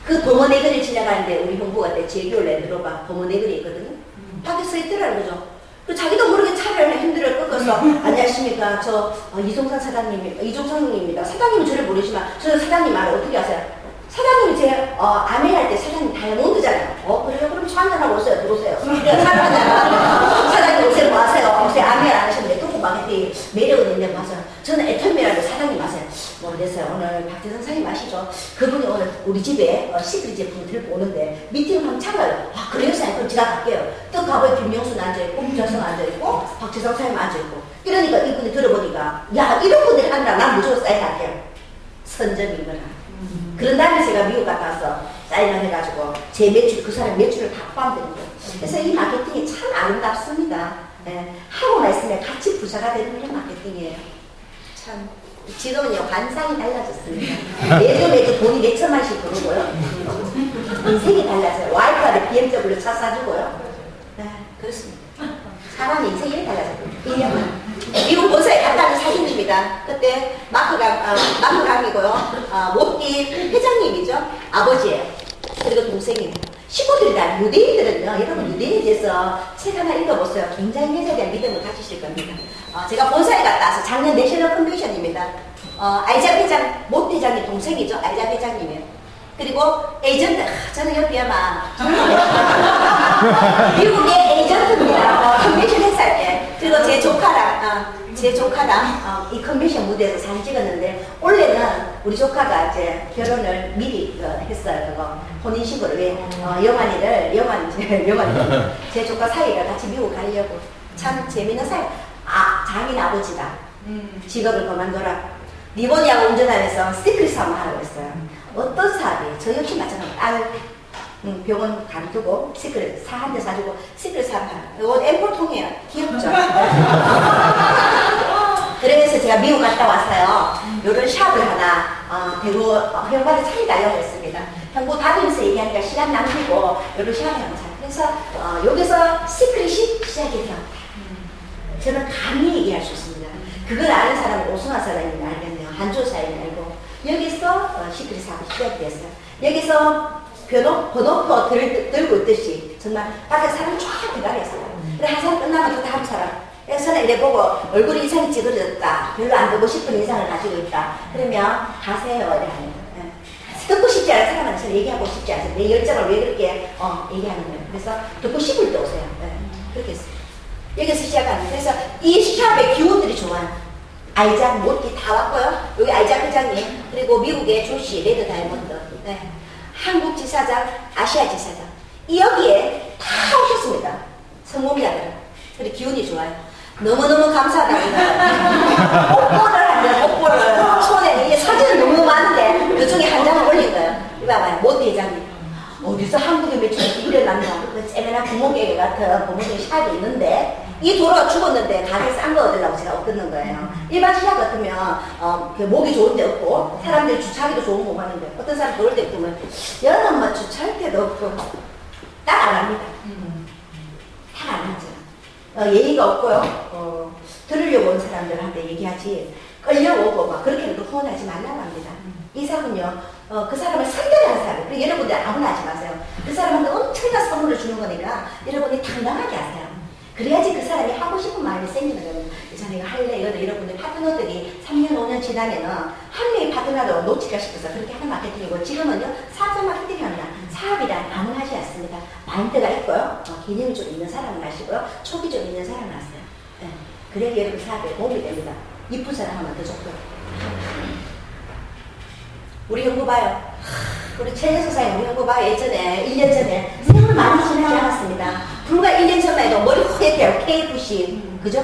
그 범어네거리를 지나가는데 우리 형부가 때 제기올랜드로가 범어네거리 있거든요. 밖에 서 있더라는 거죠. 그 자기도 모르게 차를 힘들어 꺾어서 안녕하십니까 저 이종상 사장님입니다. 이종상 형님입니다. 사장님은 저를 모르지만 저는 사장님 말을 어떻게 아세요? 사장님이 제 아메할 때 사장님 다이아몬드잖아요. 그래요? 그럼 차 한잔하고 오세요. 들어오세요. 내가 차를 한잔하고 사장님 오세요. 뭐 하세요? 요새 아메 안 하시면 뚜껑 마케팅 매력은 있는데 맞아요. 저는 애터미라고 사장님 아세요. 모르겠어요. 오늘 박재선 사장님 아시죠? 그분이 오늘 우리 집에 시크릿 제품을 들고 오는데 미팅을 한번 참가요. 아 그래요 사장님? 그럼 제가 갈게요. 또 가보에 김명순 앉아있고 김철성 앉아있고 박재선 사장님 앉아있고 이러니까 이분이 들어보니까 야 이런 분들이 아니라 난 무조건 사인할게요. 선점인 거라. 그런 다음에 제가 미국 갔다 와서 사인을 해가지고 제 매출, 그 사람 매출을 다 포함되는 거예요. 그래서 이 마케팅이 참 아름답습니다. 예, 하고만 있으면 같이 부자가 되는 게 마케팅이에요. 참 지금은요 관상이 달라졌습니다. 매주 돈이 몇 천만씩 들어오고요. 인생이 달라져요. 와이프한테 BMW 차 사주고요. 네, 그렇습니다. 사람 인생이 달라져요. 1년만. 미국 본사에 갔다 온 사진입니다. 그때 마크강이고요. 모띠 회장님이죠. 아버지예요. 그리고 동생입니다. 식구들이 다 유대인들은요. 여러분 유대인에 대해서 책 하나 읽어보세요. 굉장히 회사에 대한 믿음을 가지실 겁니다. 제가 본사에 갔다 와서 작년 내셔널 컨벤션입니다. 알자 회장, 모띠 회장님 동생이죠. 알자 회장님이에요. 그리고 에이전트, 저는 여기 아마 미국의 에이전트입니다. 컨벤션 행사할 때. 그리고 제 조카랑 이 컨벤션 무대에서 사진 찍었는데 원래는 우리 조카가 이제 결혼을 미리 했어요. 그거 혼인신고를 왜 영환이 제 조카 사이가 같이 미국 가려고 참 재밌는 사이. 자기는 아버지다. 직업을 그만둬라. 리보니아가 운전하면서 시크릿 사업을 하고 있어요. 어떤 사업이에요? 저 역시 마찬가지로 병원 감두고 시크릿 사 한 대 사주고 시크릿 사업 하는 이거 엠포통이에요. 귀엽죠? 그래서 제가 미국 갔다 왔어요. 요런 샵을 하나 대구 형과를 차리달라고 했습니다. 형부 다니면서 얘기하니까 시간 남기고 요런 샵을 하나 사. 그래서 여기서 시크릿이 시작이 되었다. 저는 감히 얘기할 수 있습니다. 그걸 아는 사람은 오승환 사장님이 알겠네요. 한조 사장님이 알고 여기서 시크릿 사업이 시작됐어요. 여기서 번호표 들고 있듯이 정말 밖에 사람이 쫙 기다렸어요. 그래 한 사람 끝나면 또 다음 사람. 그래서 이래 보고 얼굴이 이상이 찌그러졌다. 별로 안 보고 싶은 인상을 가지고 있다. 그러면 가세요. 이래 하는 거예요. 듣고 싶지 않은 사람한테 저 얘기하고 싶지 않아요. 내 열정을 왜 그렇게 얘기하는 거예요. 그래서 듣고 싶을 때 오세요. 그렇게 했어요. 여기서 시작하는 거예요. 그래서 이 샵의 기운들이 좋아요. 아이작 모띠 다 왔고요. 여기 아이작 회장님 그리고 미국의 조시 레드 다이아몬드 한국 지사장 아시아 지사장 여기에 다 오셨습니다. 성공자들은. 그리고 기운이 좋아요. 너무너무 감사하다고 뽀뽀를 한다. 뽀뽀를 손에 이게 사진은 너무 많은데 그 중에 한 장을 올린 거예요. 이거 봐봐요. 모띠 회장님 어디서 한국에 매출이 일어났나 그 째매나 구멍개개 같은 고무줄 샵이 있는데 이 도로가 죽었는데 가게 싼 거 얻으려고 제가 얻는 거예요. 일반 시장 같으면 목이 좋은 데 없고 사람들이 주차하기도 좋은 거 하는데 어떤 사람 그럴 때 보면 여는 뭐 주차할 데도 없고 딱 안 합니다. 딱 안 하죠. 예의가 없고요. 들으려고 온 사람들한테 얘기하지 끌려오고 막 그렇게는 후원하지 말라고 합니다. 이 사람은요 그 사람을 선별하는 사람. 그리고 여러분들 아무나 하지 마세요. 그 사람한테 엄청난 선물을 주는 거니까 여러분이 당당하게 하세요. 그래야지 그 사람이 하고 싶은 마음이 생기는 거예요. 이제 내가 할래 이러다 여러분들 파트너들이 3년 5년 지나면은 한 명의 파트너도 놓칠까 싶어서 그렇게 하는 마케팅이고 지금은요 사업 마케팅이 아니라 사업이란 가능하지 않습니다. 마인드가 있고요 개념이 좀 있는 사람을 하시고요 촉이 좀 있는 사람을 하세요. 그래야 여러분 사업에 도움이 됩니다. 이쁜 사람 하면 더 좋고요. 우리 형부 봐요. 우리 최재수 사장님 우리 형부 봐요. 예전에 1년 전에 세월 많이 지나지 않았습니다. 불과 1년 전만 해도 머리 후회해요. KFC 그죠?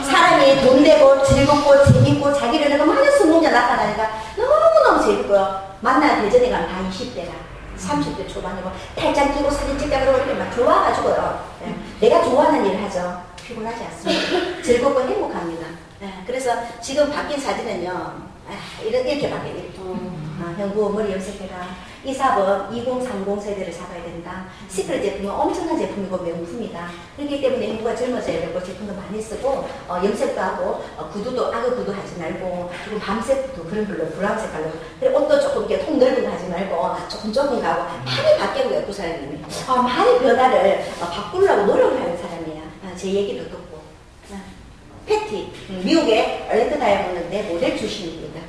사람이 돈 내고 즐겁고 재밌고 자기를 내가 많은 성공자 나타나니까 너무너무 재밌고요. 만나 대전에 가면 다 20대라 30대 초반이고 탈장 끼고 사진 찍자 그러고 이렇게 막 좋아가지고요. 내가 좋아하는 일을 하죠. 피곤하지 않습니다. 즐겁고 행복합니다. 그래서 지금 바뀐 사진은요 이렇게 바뀌어요. 형부 머리 염색해라. 이 사업은 2030 세대를 잡아야 된다. 시크릿 제품은 엄청난 제품이고 명품이다. 그렇기 때문에 형부가 젊어져야 되고 제품도 많이 쓰고 염색도 하고 구두도 악어 구두 하지 말고 그리고 밤색 구두 그런 걸로 브라운 색깔로 그리고 옷도 조금 이렇게 통 넓은 거 하지 말고 조금 좁은 거 하고 많이 바뀌고요. 그 사람이 많이 변화를 바꾸려고 노력을 하는 사람이야. 제 얘기도 듣고 패티 미국의 얼랜드 다이아몬드인데 모델 출신입니다.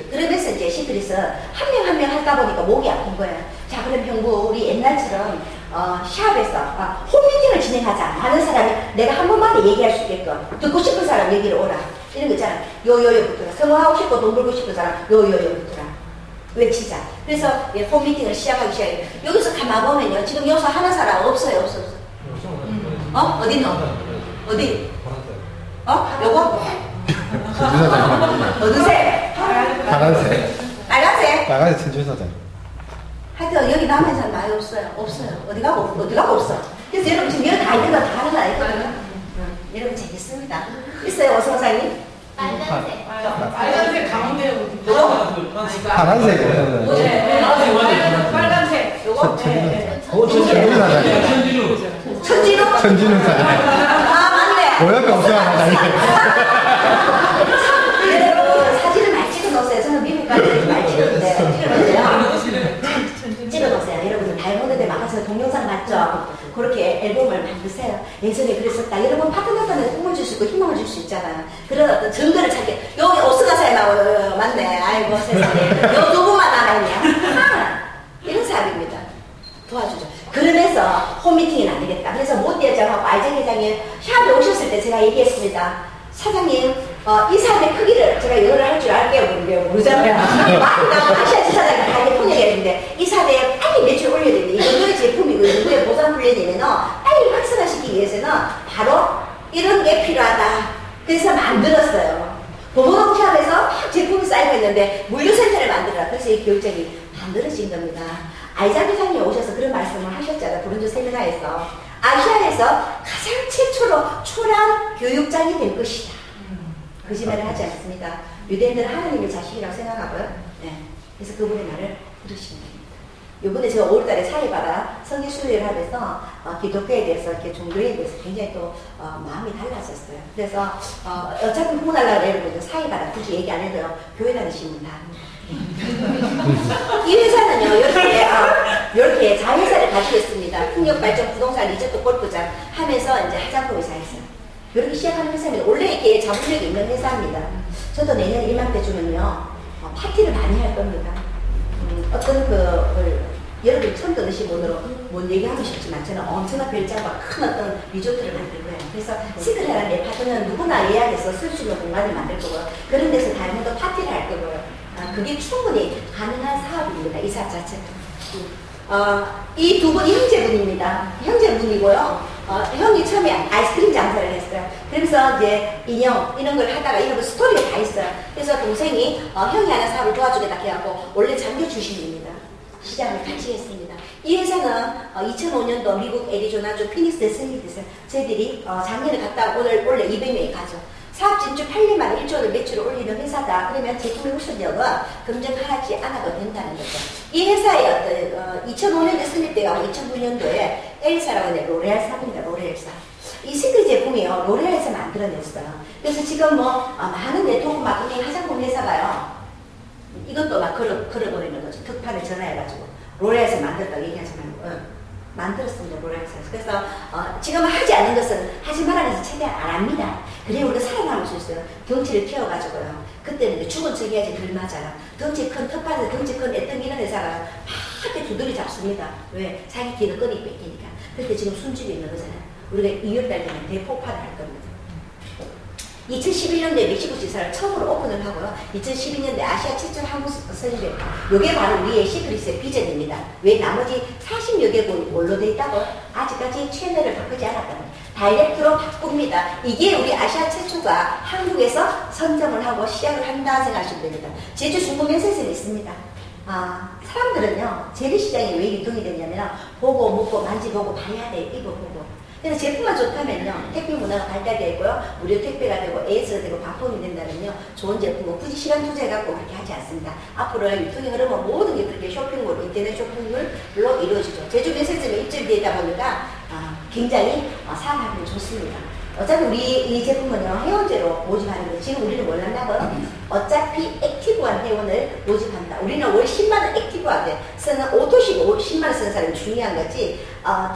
그러면서 이제 시크릿은 한 명 한 명 하다 보니까 목이 아픈 거야. 자, 그럼 형부 우리 옛날처럼 샵에서 홈미팅을 진행하자. 하는 사람이 내가 한 번만에 얘기할 수 있게끔 듣고 싶은 사람 얘기를 오라. 이런 거 있잖아. 요요요 붙어라. 성공하고 싶고 돈 벌고 싶은 사람 요요요 붙어라. 외치자. 그래서 홈미팅을 시작하기 시작해요. 여기서 가만 보면요. 지금 여기서 하는 사람 없어요. 없어. 어디 있노? 어디? 요거? 어느 색? 파란색. 빨간색? 빨간색 천주사장. 하여튼 여기 남은 사람 많이 없어요. 없어요. 어디 가고 없어. 그래서 여러분 지금 여기 다 있는 거 다 하는 거 아니거든요. 여러분 재밌습니다. 있어요, 오 선생님? 빨간색. 빨간색 가운데 어디? 파란색. 빨간색. 요거? 천주사장. 천진호? 천주는 사장. 맞네. 모양이 엄청 하나 여러분 사진을 많이 찍어놓으세요. 저는 미국까지 많이 찍었는데 찍어놓으세요. 여러분들 다이아몬드 대만 아까 저 동영상 봤죠? 그렇게 앨범을 만드세요. 예전에 그랬었다. 여러분 파트너 때문에 꿈을 줄 수 있고 희망을 줄 수 있잖아요. 그런 어떤 증거를 찾게 여기 오스가사에 나와요. 맞네. 아이고 세상에. 요 두 분만 남아있네요. 이런 사람입니다. 도와주죠. 그러면서 홈미팅은 안 되겠다. 그래서 모디 회장하고 아이젠 회장이 샵에 오셨을 때 제가 얘기했습니다. 사장님, 이 사업의 크기를 제가 영어를 할 줄 알게요. 모르잖아요. 마크가 아시아 지사장이 다 이렇게 통역했는데 이 사업에 빨리 매출 올려야 되는데 이 정도의 제품이고 이 정도의 보상 훈련이면 빨리 확산화시키기 위해서는 바로 이런 게 필요하다. 그래서 만들었어요. 보모동 샵에서 막 제품이 쌓이고 있는데 물류센터를 만들어라. 그래서 이 교육장이 만들어진 겁니다. 아이자 회장님 오셔서 그런 말씀을 하셨잖아요. 브론즈 세미나에서. 아시아에서 가장 최초로 초랑 교육장이 될 것이다. 거짓말을 하지 않습니다. 유대인들은 하나님의 자식이라고 생각하고요. 네. 그래서 그분의 말을 들으시면 됩니다. 이번에 제가 5월달에 사회바다 성기 수료를 하면서 기독교에 대해서 이렇게 종교에 대해서 굉장히 또 마음이 달라졌어요. 그래서 어차피 후원하려고 해도 사회바다 굳이 얘기 안 해도요. 교회 다니시면 다 합니다. 이 회사는요, 이렇게 자회사를 가지고 있습니다. 풍력발전, 부동산, 리조트, 골프장 하면서 이제 화장품 회사에서 이렇게 시작하는 회사입니다. 원래 이렇게 자본력이 있는 회사입니다. 저도 내년 이맘때쯤은요, 파티를 많이 할 겁니다. 여러분 처음 들으신 분으로 뭔 얘기하고 싶지만 저는 엄청난 별장과 큰 어떤 리조트를 만들 거예요. 그래서 시크릿이라는 내 파트는 누구나 예약해서 쓸 수 있는 공간을 만들 거고요. 그런 데서 다이아몬드 파티를 할 거고요. 그게 충분히 가능한 사업입니다. 이 사업 자체는. 이 두 분이 형제분입니다. 형제분이고요. 형이 처음에 아이스크림 장사를 했어요. 그러면서 이제 인형 이런 걸 하다가 이런 거 스토리가 다 있어요. 그래서 동생이 형이 하는 사업을 도와주겠다 해갖고 원래 장교 출신입니다. 시장을 같이 했습니다. 이 회사는 2005년도 미국 애리조나주 피닉스에 설립됐어요. 저희들이 작년에 갔다 올해 200명이 가죠. 사업 진출 8년 만에 1조 매출을 올리는 회사다. 그러면 제품의 후순력은 검증하지 않아도 된다는 거죠. 이 회사의 2005년에 설립되고 2009년도에 엘사라고 하는 로레알 사입니다. 로레알사. 이 시크릿 제품이요. 로레알에서 만들어냈어요. 그래서 지금 많은 네트워크 마케팅 화장품 회사가요. 이것도 막 걸어버리는 거죠. 특판을 전화해가지고 로레알에서 만들었다고 얘기하지 말고 만들었습니다. 로레알에서. 그래서 지금 하지 않는 것은 하지 말라는 것은 최대한 안 합니다. 그래야 우리가 살아남을 수 있어요. 덩치를 키워가지고요. 그때는 이제 죽은 척 해야지 덜 맞아요. 덩치 큰 특판에서 덩치 큰 애떡 이런 회사가 막 이렇게 두드리 잡습니다. 왜? 자기 기는 끈이 뺏기니까. 그때 지금 숨지고 있는 거잖아요. 우리가 2월달 되면 대폭발을 할 겁니다. 2011년도에 멕시코 지사를 처음으로 오픈을 하고요. 2012년도에 아시아 최초 한국 설립입니다. 이게 바로 우리의 시크릿의 비전입니다. 왜 나머지 40여 개국이 뭘로 돼 있다고? 아직까지 채널을 바꾸지 않았다는 다이렉트로 바꿉니다. 이게 우리 아시아 최초가 한국에서 선점을 하고 시작을 한다 생각하시면 됩니다. 제주 중구면세에서 있습니다. 사람들은요, 재래시장이 왜 유통이 되냐면 보고 묻고 만지보고 봐야 돼. 이거 보고. 그래서 제품만 좋다면요, 택배 문화가 발달되어 있고요, 무료 택배가 되고 AS가 되고 반품이 된다면요, 좋은 제품은 굳이 시간 투자해갖고 그렇게 하지 않습니다. 앞으로 유통의 흐름은 모든 게 그렇게 쇼핑몰, 인터넷 쇼핑몰로 이루어지죠. 제주 면세점에 입점되어 있다 보니까 굉장히 사업하기 좋습니다. 어차피 우리 이 제품은요, 회원제로 모집하는 거예요. 지금 우리는 몰랐나고요? 어차피 액티브한 회원을 모집한다. 우리는 월 10만원 액티브하게 쓰는 오토식 10만원 쓰는 사람이 중요한 거지,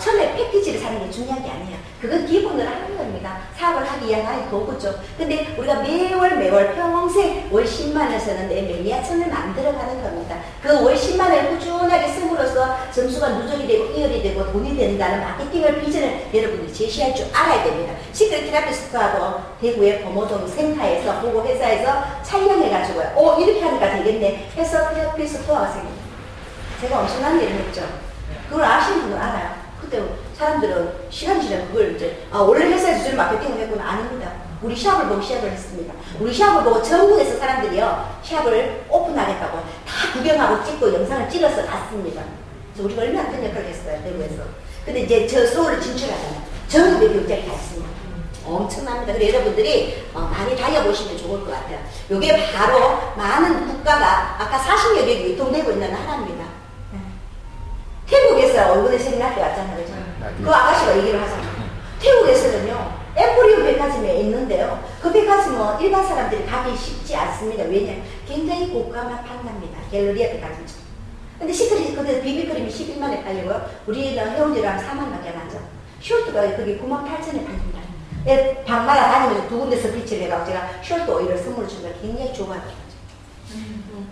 처음에 패키지를 사는 게 중요한 게 아니에요. 그건 기본으로 하는 겁니다. 사업을 하기 위한 하나의 도구죠. 근데 우리가 매월 평생 월 10만원 쓰는데 매니아천을 만들어가는 겁니다. 그 월 10만원을 꾸준하게 씀으로써 점수가 누적이 되고 이열이 되고 돈이 된다는 마케팅을 비전을 여러분들이 제시할 줄 알아야 됩니다. 시크릿 테라피스트하고 대구의 범호동 센터에서 보고 회사에서 촬영해가지고요. 이렇게 하니까 되겠네 해서 테라피스트가 생깁니다. 제가 엄청난 일을 했죠. 그걸 아시는 분은 알아요. 그때 사람들은 시간 지나면 그걸 이제 원래 회사에서 저런 마케팅을 했구나. 아닙니다. 우리 시합을 보고 시작을 했습니다. 우리 시합을 보고 전국에서 사람들이요, 시합을 오픈하겠다고 다 구경하고 찍고 영상을 찍어서 갔습니다. 그래서 우리가 얼마나 큰 역할을 했어요, 대구에서. 근데 이제 저 서울을 진출하잖아요. 전국의 교육자를 다 했습니다. 엄청납니다. 그래서 여러분들이 많이 다녀보시면 좋을 것 같아요. 이게 바로 많은 국가가 아까 40여 개국 유통되고 있는 나라입니다. 태국에서 얼굴에 세미나 때 왔잖아요. 그죠? 그 아가씨가 얘기를 하잖아요. 태국에서는요, 엠포리움 백화점에 있는데요, 그 백화점은 일반 사람들이 가기 쉽지 않습니다. 왜냐하면 굉장히 고가만 판답니다. 갤러리아 백화점처럼. 근데 시크릿, 그때 비비크림이 11만에 팔리고요, 우리는 회원제랑 4만원밖에 안 하죠. 숄트가 그게 98,000에 팔립니다. 방마다 다니면서 두 군데서 비치를 해가지고 제가 숄트 오일을 선물을 주니까 굉장히 좋아합니다.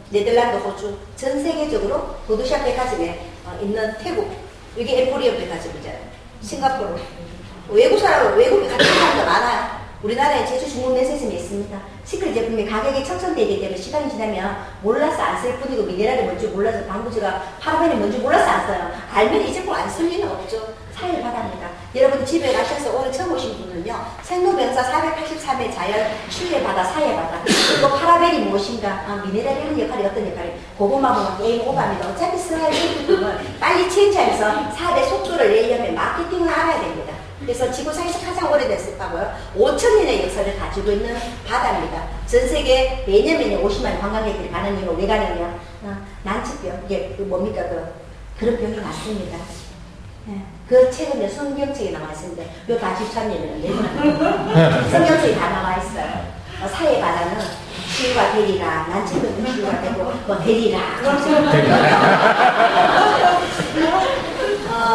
네덜란드, 호주, 전 세계적으로 도드샵 백화점에 있는 태국, 이게 엠포리엄 백화점이잖아요. 싱가포르. 외국에 같은 사람도 많아요. 우리나라에 제주 중국 면세점이 있습니다. 시크릿 제품이 가격이 천천되기 때문에 시간이 지나면 몰라서 안 쓸 뿐이고, 미네랄이 뭔지 몰라서, 방금 제가 파라벤이 뭔지 몰라서 안 써요. 알면 이 제품 안 쓸 리는 없죠. 사회를 받아합니다. 여러분 집에 가셔서 오늘 처음 오신 분은요, 생로병사 483의 자연 신뢰받아 사회받아, 그리고 파라벤이 무엇인가, 미네랄이 하는 역할이 어떤 역할이, 그것만 게임 오버합니다. 어차피 써야 할 제품은 빨리 체인지하면서 사업의 속도를 내려면 마케팅을 알아야 됩니다. 그래서 지구상에서 가장 오래된 습하고요, 5,000년의 역사를 가지고 있는 바다입니다. 전 세계 매년 50만 관광객들이 가는 이유가 왜 가느냐, 난치병, 이게 뭡니까, 그런 병이 많습니다. 그 책은 성경책에 나와 있습니다. 요 다 집사님이는 성경책에 다 나와 있어요. 사회 바다는 치유가 되리라, 난치병 치유가 되고 되리라.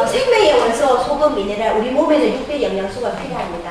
생명의 원소, 소금, 미네랄, 우리 몸에는 6배 영양소가 필요합니다.